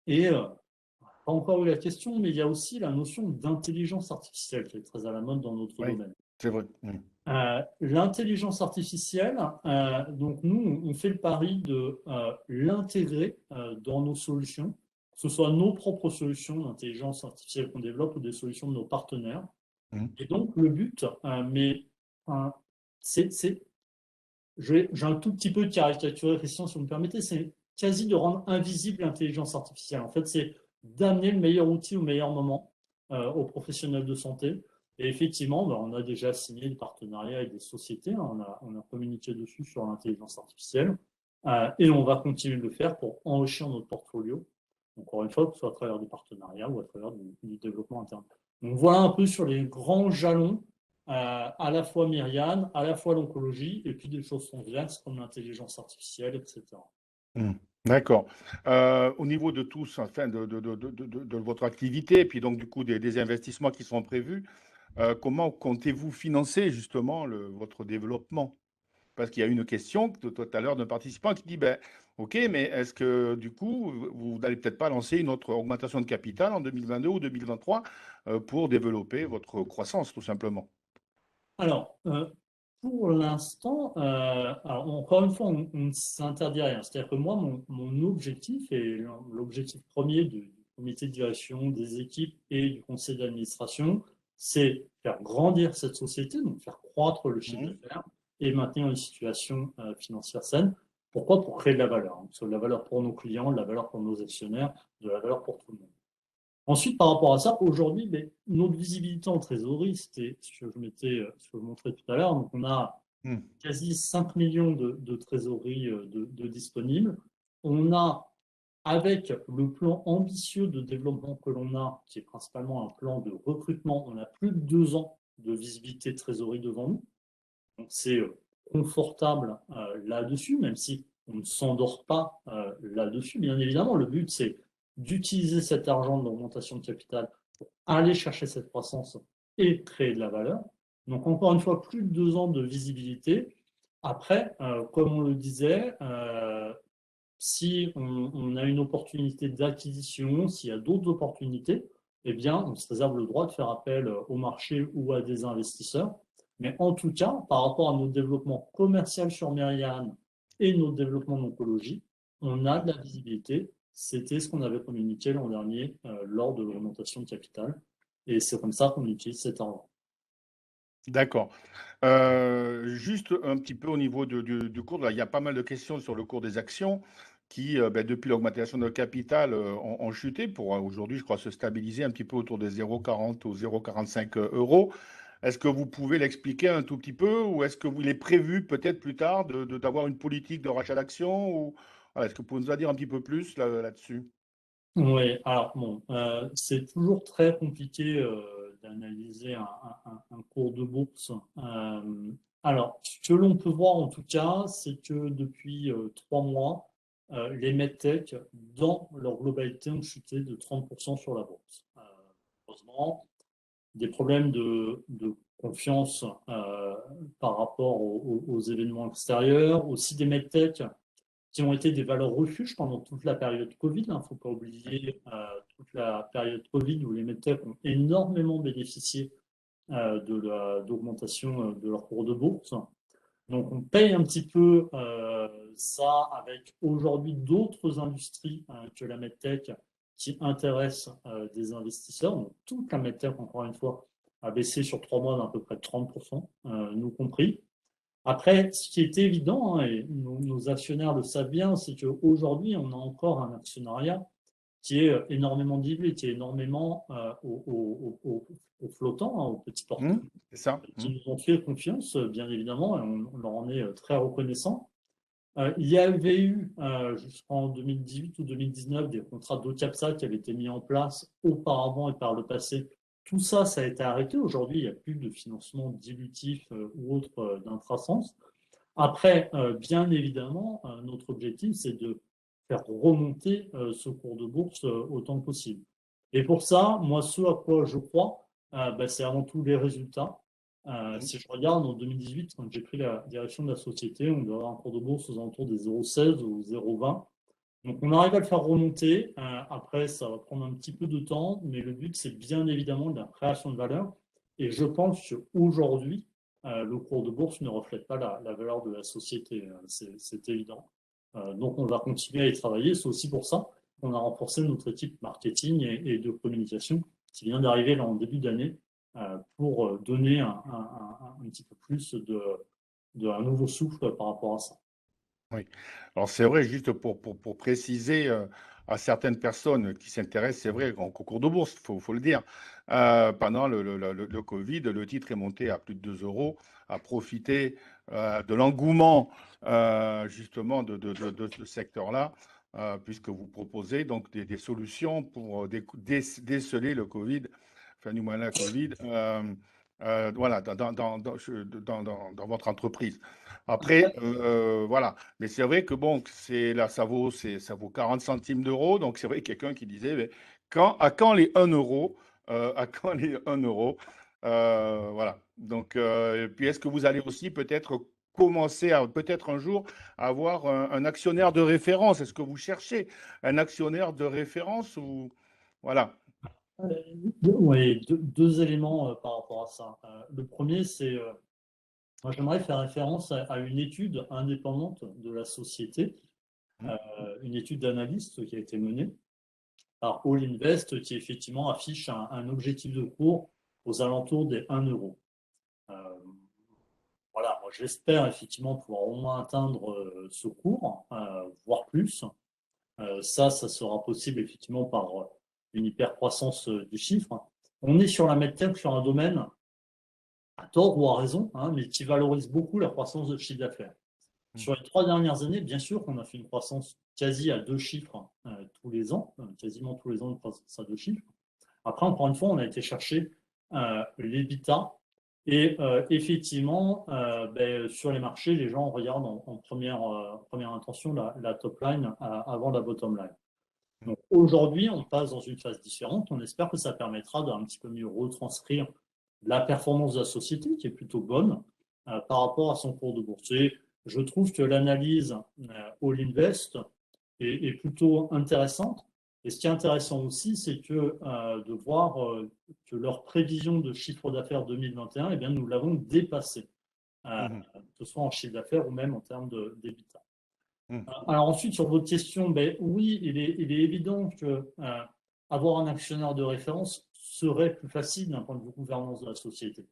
et pas encore eu la question, mais il y a aussi la notion d'intelligence artificielle qui est très à la mode dans notre Oui, domaine. c'est vrai. Mmh. L'intelligence artificielle, donc nous, on fait le pari de l'intégrer dans nos solutions, que ce soit nos propres solutions d'intelligence artificielle qu'on développe ou des solutions de nos partenaires. Mmh. Et donc le but, euh, c'est, j'ai un tout petit peu caricaturé, Christian, si vous me permettez, c'est quasi de rendre invisible l'intelligence artificielle. En fait, c'est d'amener le meilleur outil au meilleur moment aux professionnels de santé. Et effectivement, on a déjà signé des partenariats avec des sociétés, on a communiqué dessus sur l'intelligence artificielle, et on va continuer de le faire pour enrichir notre portfolio. Encore une fois, que ce soit à travers des partenariats ou à travers du développement interne. Donc voilà un peu sur les grands jalons à la fois Myriam, à la fois l'oncologie, et puis des choses transverses comme l'intelligence artificielle, etc. Mmh. D'accord. Au niveau de tous, enfin de votre activité et puis donc du coup des investissements qui sont prévus, comment comptez-vous financer justement votre développement? Parce qu'il y a une question tout à l'heure d'un participant qui dit, ben, OK, mais est-ce que du coup, vous n'allez peut-être pas lancer une autre augmentation de capital en 2022 ou 2023 pour développer votre croissance, tout simplement? Alors, pour l'instant, alors encore une fois, on ne s'interdit rien. C'est-à-dire que moi, mon objectif et l'objectif premier du comité de direction, des équipes et du conseil d'administration, c'est faire grandir cette société, donc faire croître le chiffre Mhm. d'affaires et maintenir une situation financière saine. Pourquoi? Pour créer de la valeur, hein. Que ce soit de la valeur pour nos clients, de la valeur pour nos actionnaires, de la valeur pour tout le monde. Ensuite, par rapport à ça, aujourd'hui, mais notre visibilité en trésorerie, c'était ce que je montrais tout à l'heure. Donc, on a Mhm. quasi 5 millions de trésorerie de disponibles. On a, avec le plan ambitieux de développement que l'on a, qui est principalement un plan de recrutement, on a plus de 2 ans de visibilité de trésorerie devant nous. Donc, c'est confortable là-dessus, même si on ne s'endort pas là-dessus. Bien évidemment, le but, c'est d'utiliser cet argent de l'augmentation de capital pour aller chercher cette croissance et créer de la valeur. Donc, encore une fois, plus de 2 ans de visibilité. Après, comme on le disait, si on a une opportunité d'acquisition, s'il y a d'autres opportunités, eh bien, on se réserve le droit de faire appel au marché ou à des investisseurs. Mais en tout cas, par rapport à notre développement commercial sur Myriam et notre développement en oncologie, on a de la visibilité. C'était ce qu'on avait communiqué l'an dernier lors de l'augmentation de capital. Et c'est comme ça qu'on utilise cet argent. D'accord. Juste un petit peu au niveau du cours, là, il y a pas mal de questions sur le cours des actions qui, ben, depuis l'augmentation de capital, ont chuté pour aujourd'hui, je crois, se stabiliser un petit peu autour de 0,40 ou 0,45 euros. Est-ce que vous pouvez l'expliquer un tout petit peu ou est-ce que vous il est prévu peut-être plus tard d'avoir une politique de rachat d'actions ou voilà, est-ce que vous pouvez nous en dire un petit peu plus là-dessus? Oui, alors bon, c'est toujours très compliqué d'analyser un cours de bourse. Alors, ce que l'on peut voir en tout cas, c'est que depuis 3 mois, les medtech, dans leur globalité, ont chuté de 30% sur la bourse. Heureusement, des problèmes de confiance par rapport aux événements extérieurs, aussi des medtech qui ont été des valeurs refuges pendant toute la période Covid. Il ne faut pas oublier toute la période Covid où les medtech ont énormément bénéficié d'augmentation de leur cours de bourse. Donc on paye un petit peu ça avec aujourd'hui d'autres industries que la medtech qui intéressent des investisseurs. Donc toute la medtech, encore une fois, a baissé sur 3 mois d'à peu près 30%, nous compris. Après, ce qui est évident, hein, et nos actionnaires le savent bien, c'est qu'aujourd'hui, on a encore un actionnariat qui est énormément dilué, qui est énormément aux flottants, hein, aux petits porteurs, C'est ça? qui nous ont fait confiance, bien évidemment, et on leur en est très reconnaissant. Il y avait eu, jusqu'en 2018 ou 2019, des contrats d'OCAPSA qui avaient été mis en place auparavant et par le passé. Tout ça, ça a été arrêté. Aujourd'hui, il n'y a plus de financement dilutif ou autre d'intrasens. Après, bien évidemment, notre objectif, c'est de faire remonter ce cours de bourse autant que possible. Et pour ça, moi, ce à quoi je crois, bah, c'est avant tout les résultats. Mhm. Si je regarde en 2018, quand j'ai pris la direction de la société, on doit avoir un cours de bourse aux alentours des 0,16 ou 0,20. Donc, on arrive à le faire remonter. Après, ça va prendre un petit peu de temps, mais le but, c'est bien évidemment de la création de valeur. Et je pense qu'aujourd'hui, le cours de bourse ne reflète pas la valeur de la société. C'est évident. Donc, on va continuer à y travailler. C'est aussi pour ça qu'on a renforcé notre équipe marketing et de communication qui vient d'arriver là en début d'année pour donner un petit peu plus un nouveau souffle par rapport à ça. Oui. Alors c'est vrai, juste pour préciser à certaines personnes qui s'intéressent, c'est vrai, en concours de bourse, faut le dire. Pendant le Covid, le titre est monté à plus de 2 euros, a profité de l'engouement justement de ce secteur-là, puisque vous proposez donc des solutions pour déceler le Covid, enfin du moins la Covid, voilà, dans votre entreprise. Après, voilà. Mais c'est vrai que bon, là, ça vaut 40 centimes d'euros. Donc c'est vrai, quelqu'un qui disait, mais à quand les 1 euro? À quand les 1 euro? Voilà. Donc, et puis est-ce que vous allez aussi peut-être commencer à peut-être un jour avoir un actionnaire de référence? Est-ce que vous cherchez un actionnaire de référence ou voilà. Oui, deux éléments par rapport à ça. Le premier, c'est, moi, j'aimerais faire référence à une étude indépendante de la société, Mhm. une étude d'analyste qui a été menée par All Invest, qui effectivement affiche un objectif de cours aux alentours des 1 euro. Euh, voilà, moi j'espère effectivement pouvoir au moins atteindre ce cours, voire plus. Ça sera possible effectivement par une hypercroissance du chiffre. On est sur la medtech, sur un domaine, à tort ou à raison, hein, mais qui valorise beaucoup la croissance de chiffre d'affaires. Sur les 3 dernières années, bien sûr qu'on a fait une croissance quasi à 2 chiffres tous les ans, quasiment tous les ans une croissance à 2 chiffres. Après, encore une fois, on a été chercher l'EBITDA. Et effectivement, sur les marchés, les gens regardent en première intention la top line avant la bottom line. Donc aujourd'hui, on passe dans une phase différente. On espère que ça permettra d'un petit peu mieux retranscrire la performance de la société, qui est plutôt bonne, par rapport à son cours de bourse. Et je trouve que l'analyse All Invest est plutôt intéressante. Et ce qui est intéressant aussi, c'est de voir que leur prévision de chiffre d'affaires 2021, eh bien, nous l'avons dépassé, Mhm. que ce soit en chiffre d'affaires ou même en termes d'EBITDA. Mhm. Alors ensuite, sur votre question, ben, oui, il est évident que avoir un actionnaire de référence serait plus facile d'un point de vue gouvernance de la société.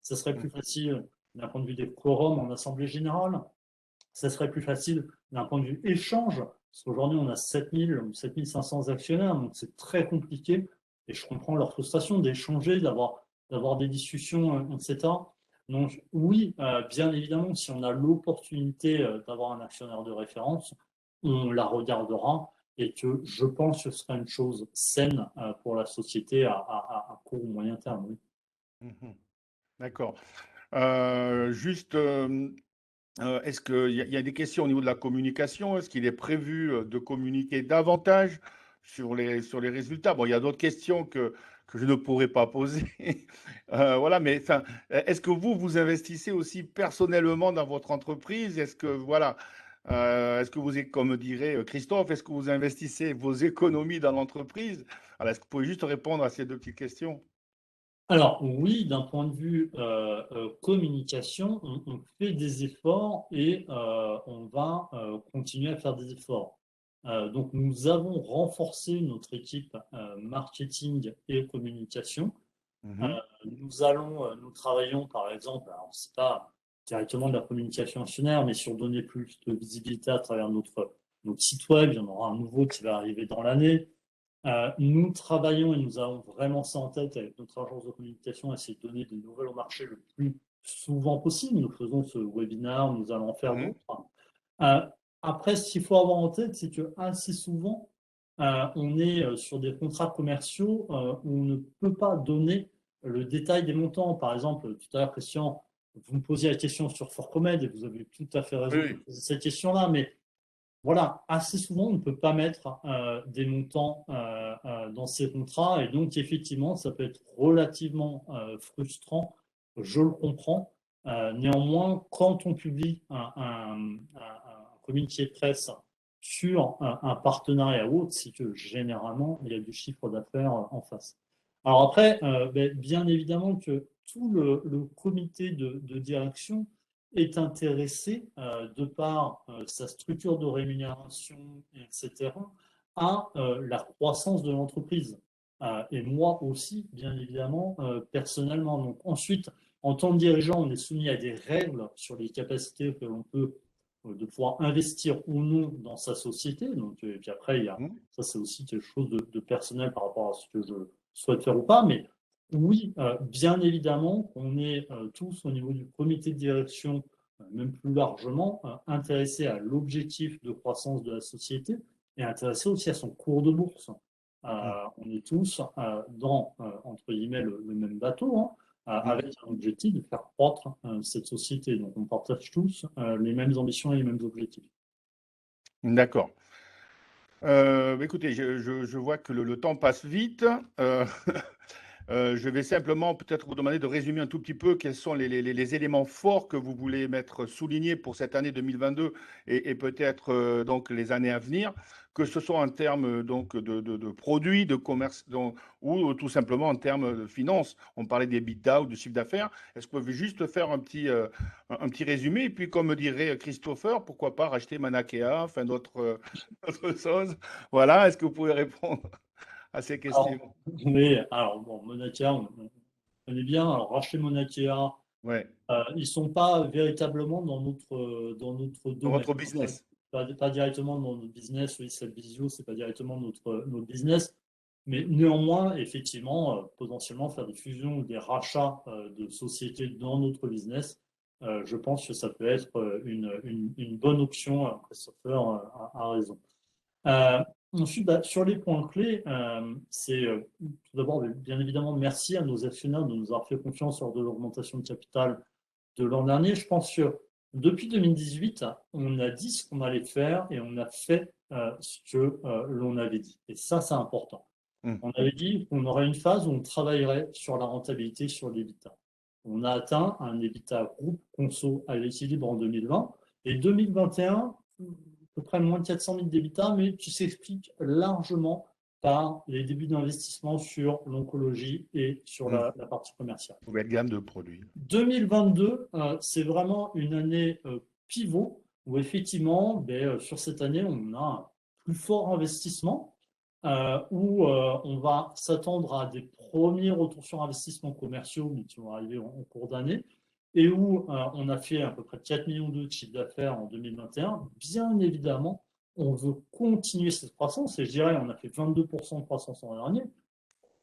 Ce serait plus facile d'un point de vue des quorums en assemblée générale. Ça serait plus facile d'un point de vue échange, parce qu'aujourd'hui, on a 7000 ou 7500 actionnaires, donc c'est très compliqué. Et je comprends leur frustration d'échanger, d'avoir des discussions, etc. Donc oui, bien évidemment, si on a l'opportunité d'avoir un actionnaire de référence, on la regardera et que je pense que ce sera une chose saine pour la société à court ou moyen terme. Oui. Mhm. D'accord. Juste, est-ce qu'il y a des questions au niveau de la communication? Est-ce qu'il est prévu de communiquer davantage sur les résultats? Bon, il y a d'autres questions que je ne pourrais pas poser. Voilà, mais enfin, est-ce que vous investissez aussi personnellement dans votre entreprise? Est-ce que, voilà, est-ce que vous êtes, comme dirait Christophe, est-ce que vous investissez vos économies dans l'entreprise? Alors, est-ce que vous pouvez juste répondre à ces deux petites questions? Alors oui, d'un point de vue communication, on fait des efforts et on va continuer à faire des efforts. Donc nous avons renforcé notre équipe marketing et communication. Euh, Mhm. nous travaillons par exemple, alors c'est pas directement de la communication actionnaire, mais sur donner plus de visibilité à travers notre site web. Il y en aura un nouveau qui va arriver dans l'année. Nous travaillons et nous avons vraiment ça en tête avec notre agence de communication, essayer de donner des nouvelles au marché le plus souvent possible. Nous faisons ce webinaire, nous allons en faire Mhm. d'autres. Euh, Après, ce qu'il faut avoir en tête, c'est que assez souvent, on est sur des contrats commerciaux où on ne peut pas donner le détail des montants. Par exemple, tout à l'heure, Christian, vous me posiez la question sur Forcomed et vous avez tout à fait Oui, raison de oui. poser cette question-là, mais voilà, assez souvent, on ne peut pas mettre des montants dans ces contrats et donc effectivement, ça peut être relativement frustrant, je le comprends. Néanmoins, quand on publie un communiqué de presse sur un partenariat ou autre, c'est que généralement, il y a du chiffre d'affaires en face. Alors après, bien évidemment que tout le comité de direction est intéressé, de par sa structure de rémunération, etc., à la croissance de l'entreprise. Et moi aussi, bien évidemment, personnellement. Donc ensuite, en tant que dirigeant, on est soumis à des règles sur les capacités que l'on peut de pouvoir investir ou non dans sa société. Donc, et puis après, Mhm. ça c'est aussi quelque chose de personnel par rapport à ce que je souhaite faire ou pas. Mais oui, bien évidemment, on est tous au niveau du comité de direction, même plus largement, intéressés à l'objectif de croissance de la société et intéressés aussi à son cours de bourse. Mhm. On est tous dans, entre guillemets, le même bateau, hein, Mhm. avec un objectif de faire croître cette société. Donc on partage tous les mêmes ambitions et les mêmes objectifs. D'accord. Écoutez, je vois que le temps passe vite. Euh, Je vais simplement peut-être vous demander de résumer un tout petit peu quels sont les éléments forts que vous voulez mettre soulignés pour cette année 2022 et peut-être donc les années à venir, que ce soit en termes donc de produits, de commerce ou tout simplement en termes de finances. On parlait des EBITDA ou du chiffre d'affaires. Est-ce que vous pouvez juste faire un petit résumé et puis comme dirait Christopher, pourquoi pas racheter Manakea, enfin d'autres d'autres choses. Voilà, est-ce que vous pouvez répondre à ces Alors, questions? oui, alors bon, Monakea, on connaît bien. Alors, racheter Monakea, Ouais, ils sont pas véritablement dans notre dans domaine, votre hein. business. Pas directement dans notre business. Oui, cette visio, c'est pas directement notre business. Mais néanmoins, effectivement, potentiellement faire des fusions ou des rachats de sociétés dans notre business, je pense que ça peut être une bonne option. Christopher a raison. Euh, Ensuite, sur les points clés, c'est tout d'abord, bien évidemment, merci à nos actionnaires de nous avoir fait confiance lors de l'augmentation de capital de l'an dernier. Je pense que depuis 2018, on a dit ce qu'on allait faire et on a fait ce que l'on avait dit. Et ça, c'est important. Hmm. On avait dit qu'on aurait une phase où on travaillerait sur la rentabilité, sur l'EBITDA. On a atteint un EBITDA groupe conso à l'équilibre en 2020 et 2021, à peu près moins de 400 000 d'EBITDA, mais qui s'explique largement par les débuts d'investissement sur l'oncologie et sur Hmm. la partie commerciale. Nouvelle gamme de produits. 2022, c'est vraiment une année pivot où effectivement, sur cette année, on a un plus fort investissement où on va s'attendre à des premiers retours sur investissement commerciaux, mais qui vont arriver en cours d'année, et où on a fait à peu près 4 millions de chiffre d'affaires en 2021. Bien évidemment, on veut continuer cette croissance, et je dirais, on a fait 22% de croissance l'an dernier.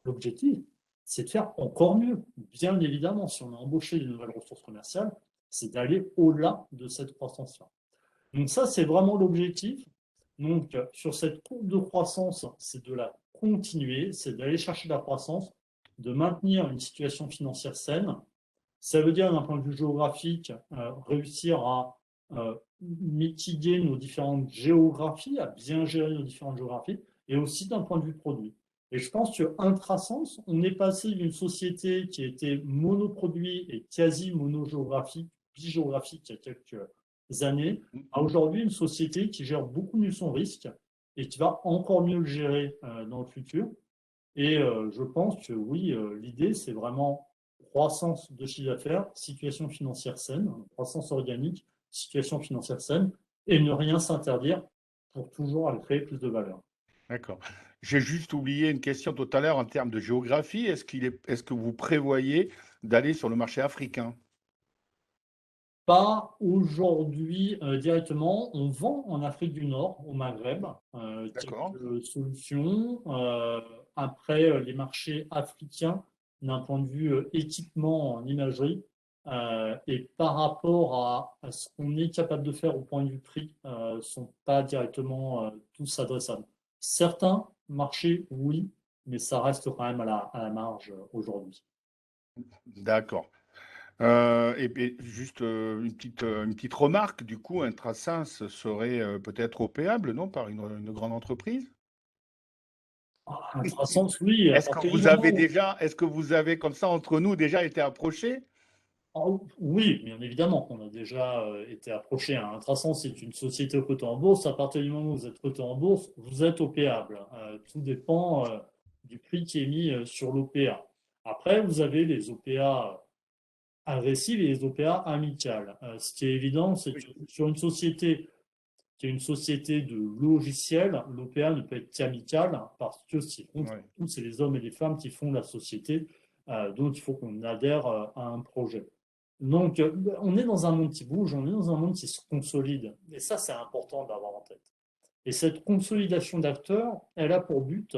L'objectif, c'est de faire encore mieux. Bien évidemment, si on a embauché de nouvelles ressources commerciales, c'est d'aller au-delà de cette croissance-là. Donc ça, c'est vraiment l'objectif. Donc sur cette courbe de croissance, c'est de la continuer, c'est d'aller chercher la croissance, de maintenir une situation financière saine. Ça veut dire d'un point de vue géographique, réussir à mitiguer nos différentes géographies, à bien gérer nos différentes géographies, et aussi d'un point de vue produit. Et je pense qu'Intrasense, on est passé d'une société qui était monoproduit et quasi monogéographique, bigéographique il y a quelques années, à aujourd'hui une société qui gère beaucoup mieux son risque et qui va encore mieux le gérer dans le futur. Et je pense que oui, l'idée, c'est vraiment croissance de chiffre d'affaires, situation financière saine, croissance organique, situation financière saine, et ne rien s'interdire pour toujours aller créer plus de valeur. D'accord. J'ai juste oublié une question tout à l'heure en termes de géographie. Est-ce que vous prévoyez d'aller sur le marché africain? Pas aujourd'hui directement. On vend en Afrique du Nord, au Maghreb, D'accord. quelques solutions. Après, les marchés africains, d'un point de vue équipement en imagerie, et par rapport à ce qu'on est capable de faire au point de vue prix, sont pas directement tous adressables. Certains marchés, oui, mais ça reste quand même à la marge aujourd'hui. D'accord. Et puis, juste une petite remarque, du coup, Intrasens serait peut-être opéable, non, par une grande entreprise? Ah, un croissance, oui, à Est-ce que partir du vous moment avez où déjà, est-ce que vous avez, comme ça, entre nous, déjà été approché? ah, oui, bien évidemment qu'on a déjà été approché. Intrasense, c'est une société cotée en bourse. À partir du moment où vous êtes coté en bourse, vous êtes opéable. Tout dépend du prix qui est mis sur l'OPA. Après, vous avez les OPA agressives et les OPA amicales. Ce qui est évident, c'est que Oui. sur une société qui est une société de logiciels, l'OPA ne peut être qu'amicale parce que ce qui compte, Ouais. c'est les hommes et les femmes qui font la société. Donc, il faut qu'on adhère à un projet. Donc, on est dans un monde qui bouge, on est dans un monde qui se consolide. Et ça, c'est important d'avoir en tête. Et cette consolidation d'acteurs, elle a pour but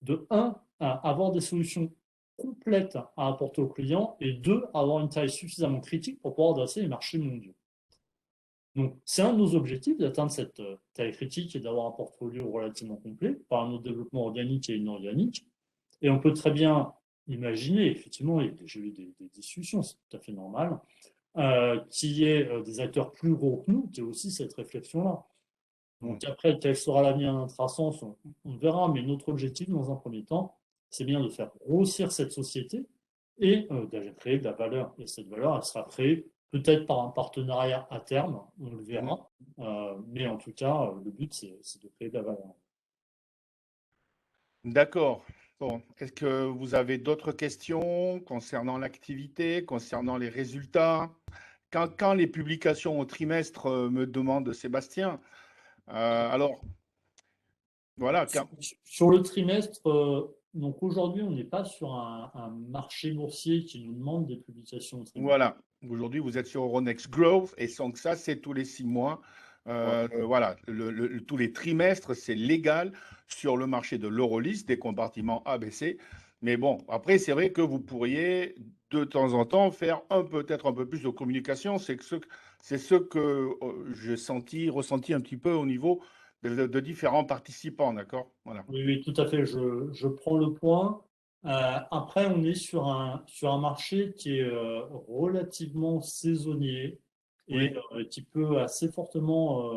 de, un, avoir des solutions complètes à apporter aux clients et deux, avoir une taille suffisamment critique pour pouvoir adresser les marchés mondiaux. Donc, c'est un de nos objectifs d'atteindre cette taille critique et d'avoir un portfolio relativement complet par un développement organique et inorganique. Et on peut très bien imaginer, effectivement, il y a déjà eu des discussions, c'est tout à fait normal, qu'il y ait des acteurs plus gros que nous, qui aient aussi cette réflexion-là. Hmm. Donc après, quel sera l'avenir d'Intrasense, on verra, mais notre objectif, dans un premier temps, c'est bien de faire grossir cette société et d'aller créer de la valeur. Et cette valeur, elle sera créée peut-être par un partenariat à terme, on le Mhm. verra. Mais en tout cas, le but, c'est de créer de la valeur. D'accord. Bon, est-ce que vous avez d'autres questions concernant l'activité, concernant les résultats? Quand les publications au trimestre me demandent Sébastien, alors voilà, Sur le trimestre, donc aujourd'hui, on n'est pas sur un marché boursier qui nous demande des publications au trimestre. voilà. Aujourd'hui, vous êtes sur Euronext Growth et donc ça, c'est tous les 6 mois. Voilà. Voilà, tous les trimestres, c'est légal sur le marché de l'Eurolyst, des compartiments ABC. Mais bon, après, c'est vrai que vous pourriez de temps en temps faire peut-être un peu plus de communication. C'est ce que j'ai ressenti un petit peu au niveau de différents participants, d'accord? Voilà. Oui, oui, tout à fait, je prends le point. Après, on est sur un marché qui est relativement saisonnier et Oui. qui peut assez fortement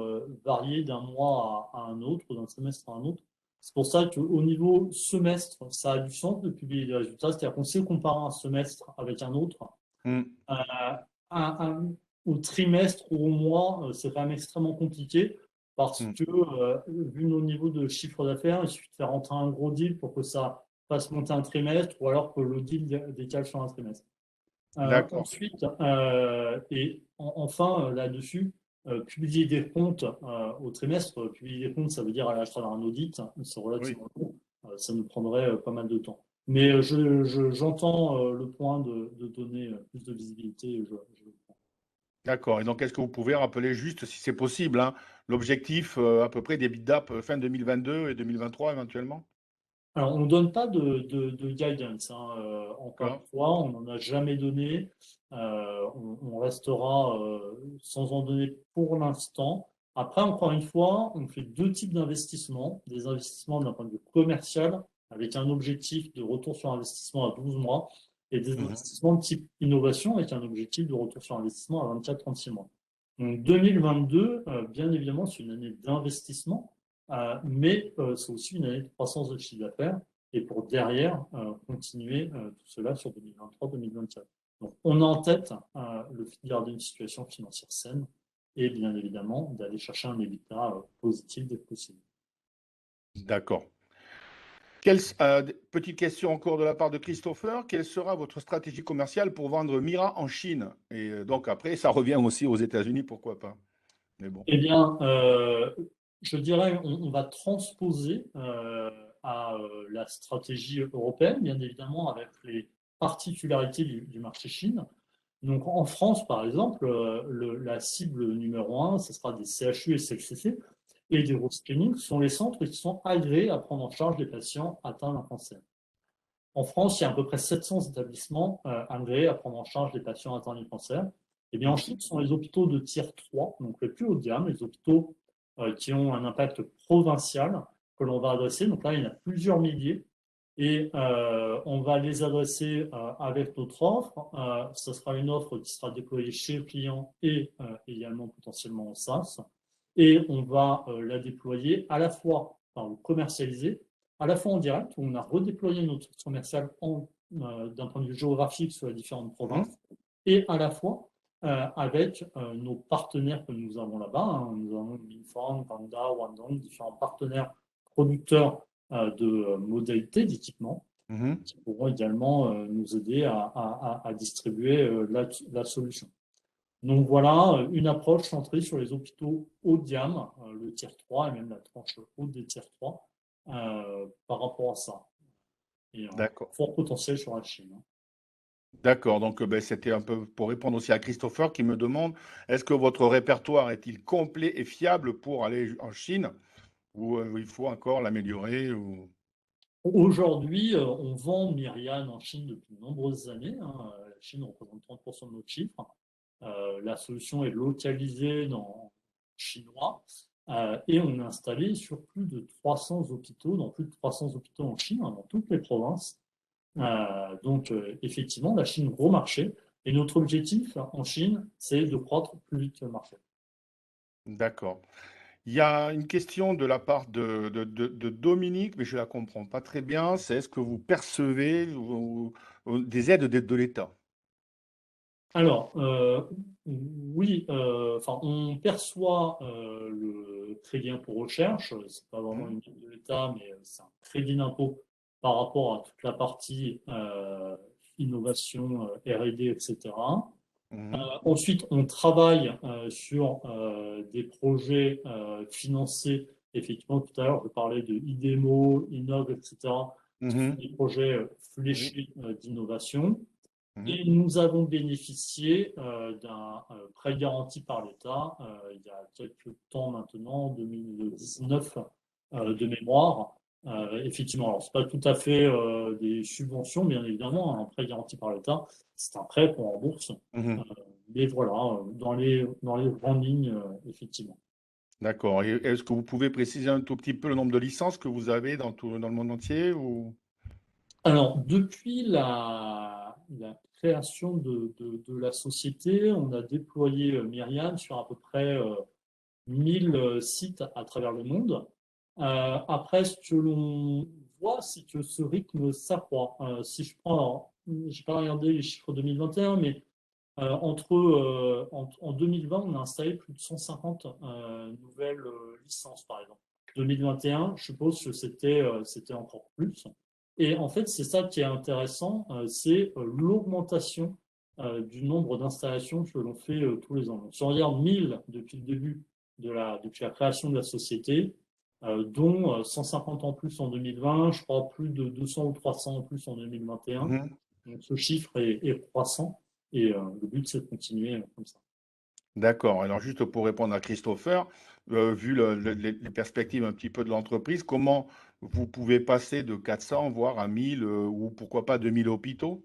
varier d'un mois à un autre, d'un semestre à un autre. C'est pour ça qu'au niveau semestre, ça a du sens de publier des résultats, c'est-à-dire qu'on sait comparer un semestre avec un autre. Mm, Euh, Au trimestre ou au mois, c'est quand même extrêmement compliqué parce mm. que, vu nos niveaux de chiffre d'affaires, il suffit de faire rentrer un gros deal pour que ça fasse monter un trimestre ou alors que le deal décale sur un trimestre. D'accord. Ensuite, enfin, là-dessus, publier des comptes au trimestre, publier des comptes, ça veut dire aller à travers un audit, hein, c'est Oui. relativement long, ça nous prendrait pas mal de temps. Mais j'entends le point de donner plus de visibilité. Le prends. D'accord. Et donc, est-ce que vous pouvez rappeler juste, si c'est possible, hein, l'objectif à peu près des d'EBITDA fin 2022 et 2023 éventuellement? Alors, on ne donne pas de guidance, hein, encore D'accord. une fois, on n'en a jamais donné. On restera sans en donner pour l'instant. Après, encore une fois, on fait deux types d'investissements. Des investissements d'un point de vue commercial, avec un objectif de retour sur investissement à 12 mois, et des Mhm. investissements de type innovation, avec un objectif de retour sur investissement à 24-36 mois. Donc 2022, bien évidemment, c'est une année d'investissement. Mais c'est aussi une année de croissance de chiffre d'affaires et pour derrière continuer tout cela sur 2023-2024. Donc, on a en tête le fait de garder une situation financière saine et bien évidemment d'aller chercher un EBITDA positif dès que possible. D'accord. Petite question encore de la part de Christopher. Quelle sera votre stratégie commerciale pour vendre Mira en Chine? Et donc après, ça revient aussi aux États-Unis, pourquoi pas? Mais bon. Eh bien, je dirais on va transposer à la stratégie européenne, bien évidemment, avec les particularités du marché Chine. Donc en France, par exemple, la cible numéro un, ce sera des CHU et CLCC et des Rose Clinics sont les centres qui sont agréés à prendre en charge des patients atteints d'un cancer. En France, il y a à peu près 700 établissements agréés à prendre en charge des patients atteints du cancer. Et bien en Mhm. Chine, ce sont les hôpitaux de tier 3, donc les plus haut de gamme, les hôpitaux qui ont un impact provincial que l'on va adresser. Donc là, il y en a plusieurs milliers et on va les adresser avec notre offre. Ce sera une offre qui sera déployée chez le client et également potentiellement en SaaS. Et on va la déployer à la fois, enfin, commercialiser, à la fois en direct, où on a redéployé notre commercial d'un point de vue géographique sur les différentes Mhm. provinces, et à la fois avec nos partenaires que nous avons là-bas. Hein. Nous avons Minform, Panda, Wandong, différents partenaires producteurs de modalités d'équipement Mhm. qui pourront également nous aider à distribuer la solution. Donc voilà, une approche centrée sur les hôpitaux haut de gamme, le tier 3 et même la tranche haute des tier 3 par rapport à ça. Et un D'accord. fort potentiel sur la Chine. Hein. D'accord. Donc, ben, c'était un peu pour répondre aussi à Christopher qui me demande, est-ce que votre répertoire est-il complet et fiable pour aller en Chine ou il faut encore l'améliorer ou... Aujourd'hui, on vend Myriad en Chine depuis de nombreuses années. Hein. La Chine représente 30% de notre chiffre. La solution est localisée dans chinois et on est installé sur plus de 300 hôpitaux, dans plus de 300 hôpitaux en Chine, hein, dans toutes les provinces. Donc, effectivement, la Chine, gros marché. Et notre objectif en Chine, c'est de croître plus vite que le marché. D'accord. Il y a une question de la part de Dominique, mais je ne la comprends pas très bien. C'est est-ce que vous percevez des aides de l'État? Alors, oui, enfin, on perçoit le crédit impôt recherche, c'est pas vraiment Mhm, une aide de l'État, mais c'est un crédit d'impôt par rapport à toute la partie innovation, R&D, etc. mhm, Ensuite, on travaille sur des projets financés. Effectivement, tout à l'heure, je parlais de IDEMO, Innov, etc., qui sont mhm, des projets oui, fléchés d'innovation. mhm, Et nous avons bénéficié d'un prêt garanti par l'État il y a quelques temps maintenant, en 2019 de mémoire. Effectivement, alors c'est pas tout à fait des subventions, bien évidemment, hein, un prêt garanti par l'État, c'est un prêt qu'on rembourse. Euh, mhm. mais voilà, dans les grandes lignes, effectivement. D'accord. Et est-ce que vous pouvez préciser un tout petit peu le nombre de licences que vous avez dans le monde entier ou... Alors, depuis la création de la société, on a déployé Myriam sur à peu près 1000 sites à travers le monde. Après, ce que l'on voit, c'est que ce rythme s'accroît. Si je prends, alors, j'ai pas regardé les chiffres 2021, mais en 2020, on a installé plus de 150 nouvelles licences, par exemple. 2021, je suppose que c'était encore plus. Et en fait, c'est ça qui est intéressant, c'est l'augmentation du nombre d'installations que l'on fait tous les ans. Donc, si on regarde 1000 depuis le début depuis la création de la société, dont 150 en plus en 2020, je crois plus de 200 ou 300 en plus en 2021. Mhm. Donc, ce chiffre est croissant et le but, c'est de continuer comme ça. D'accord. Alors, juste pour répondre à Christopher, vu les perspectives un petit peu de l'entreprise, comment vous pouvez passer de 400 voire à 1000 ou pourquoi pas 2000 hôpitaux?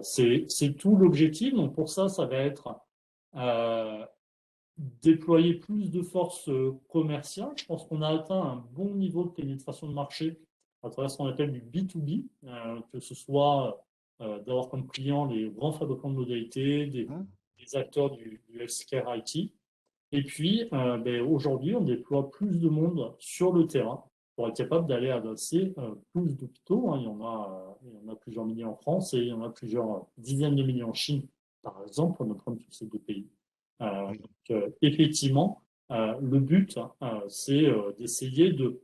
C'est tout l'objectif. Donc, pour ça, ça va être euh, déployer plus de forces commerciales. Je pense qu'on a atteint un bon niveau de pénétration de marché à travers ce qu'on appelle du B2B, que ce soit d'avoir comme client les grands fabricants de modalités, Mhm. des acteurs du healthcare IT. Et puis, aujourd'hui, on déploie plus de monde sur le terrain pour être capable d'aller adresser plus d'hôpitaux, hein. Il y en a plusieurs milliers en France et il y en a plusieurs dizaines de milliers en Chine, par exemple, pour ne prendre tous ces deux pays. Effectivement, le but, c'est d'essayer de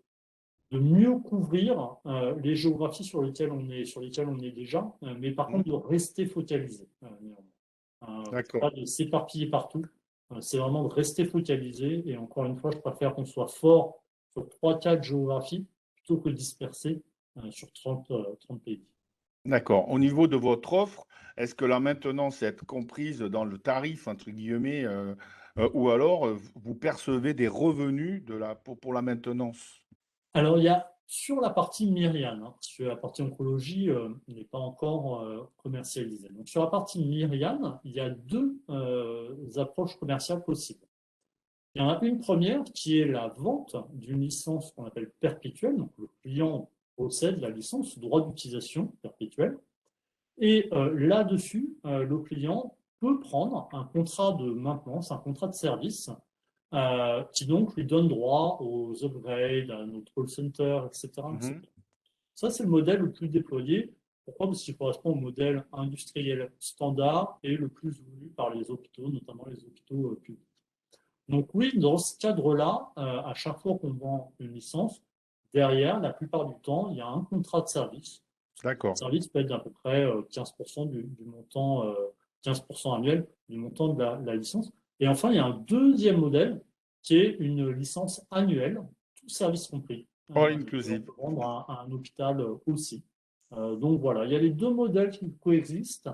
mieux couvrir les géographies sur lesquelles on est déjà, mais par Mhm. contre de rester focalisé. Pas D'accord. de s'éparpiller partout, c'est vraiment de rester focalisé. Et encore une fois, je préfère qu'on soit fort sur 3-4 géographies plutôt que dispersé sur 30 pays. D'accord. Au niveau de votre offre, est-ce que la maintenance est comprise dans le tarif, entre guillemets, ou alors vous percevez des revenus pour la maintenance? Alors, il y a sur la partie Myriam, hein, parce que la partie oncologie n'est pas encore commercialisée. Donc, sur la partie Myriam, il y a deux approches commerciales possibles. Il y en a une première qui est la vente d'une licence qu'on appelle perpétuelle. Donc, le client possède la licence, droit d'utilisation perpétuel. Et là-dessus, le client peut prendre un contrat de maintenance, un contrat de service, qui donc lui donne droit aux upgrades, à notre call center, etc., Mhm. etc. Ça, c'est le modèle le plus déployé. Pourquoi? Parce qu'il correspond au modèle industriel standard et le plus voulu par les hôpitaux, notamment les hôpitaux publics. Donc oui, dans ce cadre-là, à chaque fois qu'on vend une licence, derrière, la plupart du temps, il y a un contrat de service. Le D'accord. service peut être d'à peu près 15% du montant, 15% annuel du montant de la licence. Et enfin, il y a un deuxième modèle qui est une licence annuelle, tout service compris, All que l'on inclusive. peut vendre à un hôpital aussi. Donc voilà, il y a les deux modèles qui coexistent,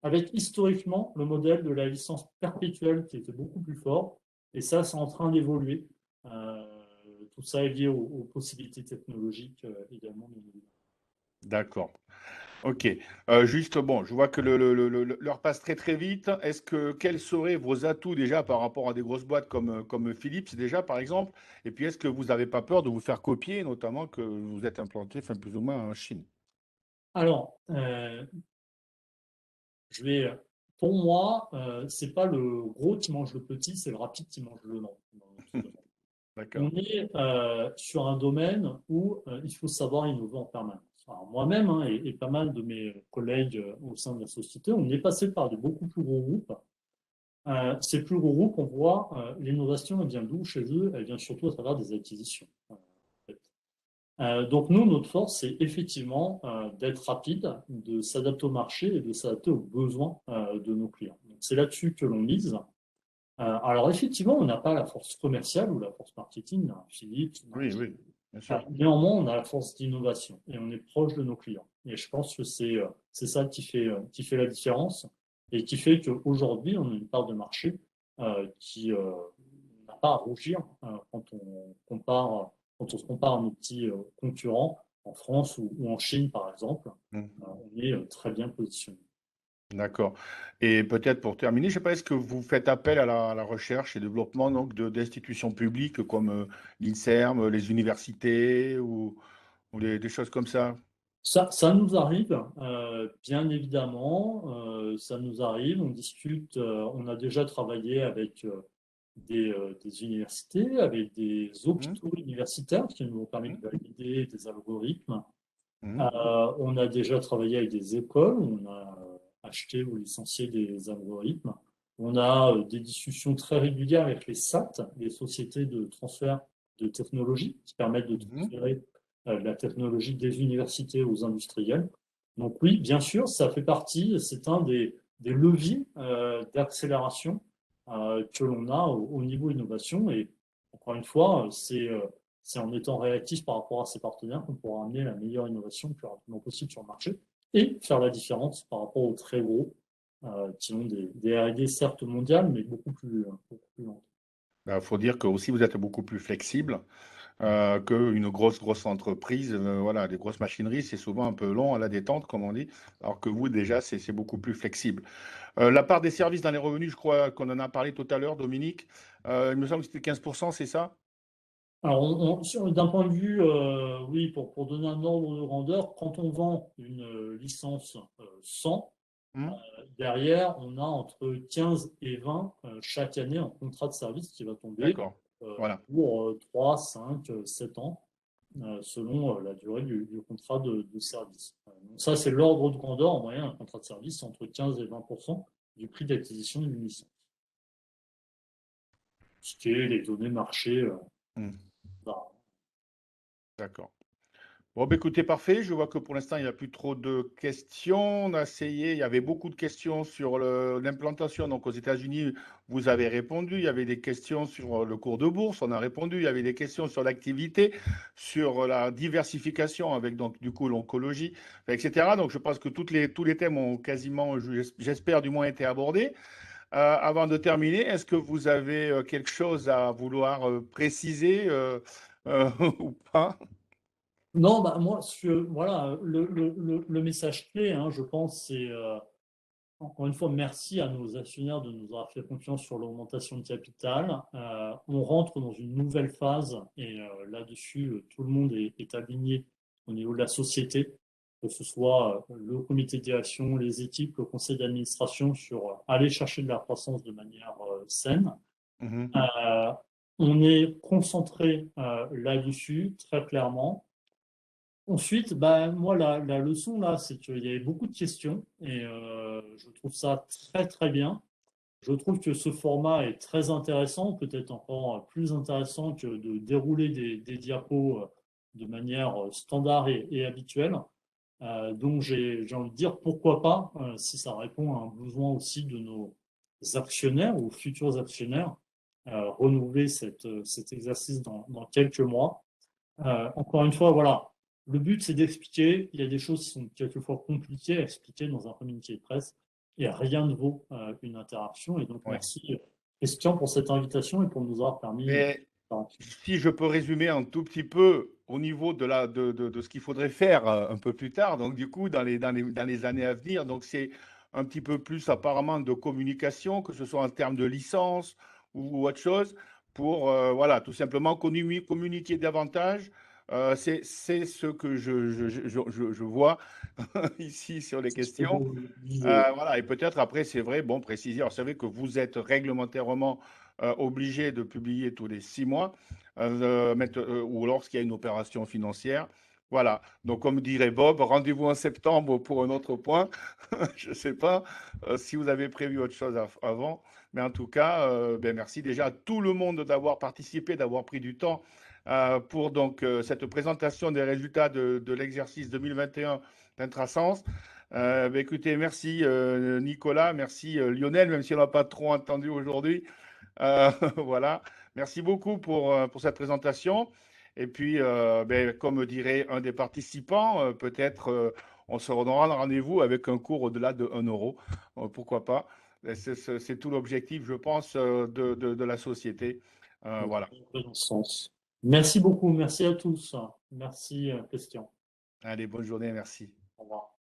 avec historiquement le modèle de la licence perpétuelle qui était beaucoup plus fort. Et ça, c'est en train d'évoluer. Euh, Tout ça est lié aux possibilités technologiques également, bien évidemment. D'accord. Ok. Juste, bon, je vois que l'heure passe très très vite. Quels seraient vos atouts déjà par rapport à des grosses boîtes comme Philips déjà, par exemple? Et puis, est-ce que vous n'avez pas peur de vous faire copier, notamment que vous êtes implanté, enfin, plus ou moins en Chine? Alors, je vais Pour moi, c'est pas le gros qui mange le petit, c'est le rapide qui mange le lent dans notre domaine. On D'accord. est sur un domaine où il faut savoir innover en permanence. Alors, moi-même, hein, et pas mal de mes collègues au sein de la société, on est passé par de beaucoup plus gros groupes. Ces plus gros groupes, on voit l'innovation, elle vient d'où chez eux? Elle vient surtout à travers des acquisitions. En fait. Donc nous, notre force, c'est effectivement d'être rapide, de s'adapter au marché et de s'adapter aux besoins de nos clients. Donc c'est là-dessus que l'on mise. Alors effectivement, on n'a pas la force commerciale ou la force marketing, un Philippe, Oui, oui, bien sûr. néanmoins, on a la force d'innovation et on est proche de nos clients. Et je pense que c'est ça qui fait la différence et qui fait qu'aujourd'hui, on a une part de marché qui n'a pas à rougir quand on se compare à nos petits concurrents en France ou en Chine, par exemple. Mm. On est très bien positionné. D'accord. Et peut-être pour terminer, je ne sais pas, est-ce que vous faites appel à la recherche et développement donc, d'institutions publiques comme l'INSERM, les universités ou des choses comme ça? Ça nous arrive, bien évidemment, ça nous arrive. On discute, on a déjà travaillé avec des universités, avec des Mhm, hôpitaux universitaires qui nous ont permis mhm, de valider des algorithmes. mhm, On a déjà travaillé avec des écoles, on a acheté ou licencié des algorithmes. On a des discussions très régulières avec les SAT, les sociétés de transfert de technologie, qui permettent de mhm. transférer la technologie des universités aux industriels. Donc oui, bien sûr, ça fait partie, c'est un des leviers d'accélération que l'on a au niveau innovation. Et encore une fois, c'est en étant réactif par rapport à ses partenaires qu'on pourra amener la meilleure innovation le plus rapidement possible sur le marché et faire la différence par rapport aux très gros qui ont des R&D certes mondiales, mais beaucoup plus lentes. Il faut dire que aussi vous êtes beaucoup plus flexible qu'une grosse entreprise. Voilà, des grosses machineries, c'est souvent un peu long à la détente, comme on dit, alors que vous, déjà, c'est beaucoup plus flexible. La part des services dans les revenus, je crois qu'on en a parlé tout à l'heure, Dominique. Il me semble que c'était 15%, c'est ça? Alors, d'un point de vue, oui, pour donner un ordre de grandeur, quand on vend une licence 100, Hmm. derrière, on a entre 15 et 20 chaque année en contrat de service qui va tomber D'accord. Voilà. pour 3, 5, 7 ans, selon la durée du contrat de service. Donc ça, c'est l'ordre de grandeur. En moyenne, un contrat de service, c'est entre 15 et 20% du prix d'acquisition d'une licence. Ce qui est les données marché. Hmm. Bah, D'accord. Bon, bah, écoutez, parfait. Je vois que pour l'instant, il n'y a plus trop de questions. On a essayé, il y avait beaucoup de questions sur l'implantation. Donc, aux États-Unis, vous avez répondu. Il y avait des questions sur le cours de bourse, on a répondu. Il y avait des questions sur l'activité, sur la diversification avec, donc, du coup, l'oncologie, etc. Donc, je pense que tous les thèmes ont quasiment, j'espère, du moins été abordés. Avant de terminer, est-ce que vous avez quelque chose à vouloir préciser ou pas? non, bah, moi, voilà, le message clé, hein, je pense, c'est encore une fois, merci à nos actionnaires de nous avoir fait confiance sur l'augmentation de capital. On rentre dans une nouvelle phase et là-dessus, tout le monde est aligné au niveau de la société, que ce soit le comité de direction, les équipes, le conseil d'administration sur aller chercher de la croissance de manière saine. Mhm. Euh, on est concentré là-dessus, très clairement. Ensuite, bah, moi, la leçon là, c'est qu'il y avait beaucoup de questions et je trouve ça très très bien. Je trouve que ce format est très intéressant, peut-être encore plus intéressant que de dérouler des diapos de manière standard et habituelle. Donc j'ai envie de dire pourquoi pas, si ça répond à un besoin aussi de nos actionnaires ou futurs actionnaires, renouveler cet exercice dans quelques mois. Encore une fois, voilà. Le but, c'est d'expliquer. Il y a des choses qui sont quelquefois compliquées à expliquer dans un communiqué de presse et rien ne vaut une interaction. Et donc, Ouais. merci, Christian, pour cette invitation et pour nous avoir permis. Mais si je peux résumer un tout petit peu au niveau de ce qu'il faudrait faire un peu plus tard, donc du coup, dans les années à venir, donc c'est un petit peu plus apparemment de communication, que ce soit en termes de licence ou autre chose, pour voilà, tout simplement communiquer davantage C'est ce que je vois ici sur les C'est ce que je questions. disais. Voilà, et peut-être après, c'est vrai, bon, préciser. Alors, vous savez que vous êtes réglementairement obligé de publier tous les 6 mois, ou lorsqu'il y a une opération financière. Voilà. Donc, comme dirait Bob, rendez-vous en septembre pour un autre point. Je ne sais pas si vous avez prévu autre chose avant, mais en tout cas, ben, merci déjà à tout le monde d'avoir participé, d'avoir pris du temps pour donc cette présentation des résultats de l'exercice 2021 d'Intrasens. Ben, écoutez, merci Nicolas, merci Lionel, même si on n'a pas trop entendu aujourd'hui. Voilà, merci beaucoup pour cette présentation. Et puis, ben, comme dirait un des participants, peut-être on se redonnera rendez-vous avec un cours au-delà de 1 euro. Pourquoi pas? C'est tout l'objectif, je pense, de la société. Voilà. Dans ce sens. Merci beaucoup, merci à tous. Merci, Christian. Allez, bonne journée, merci. Au revoir.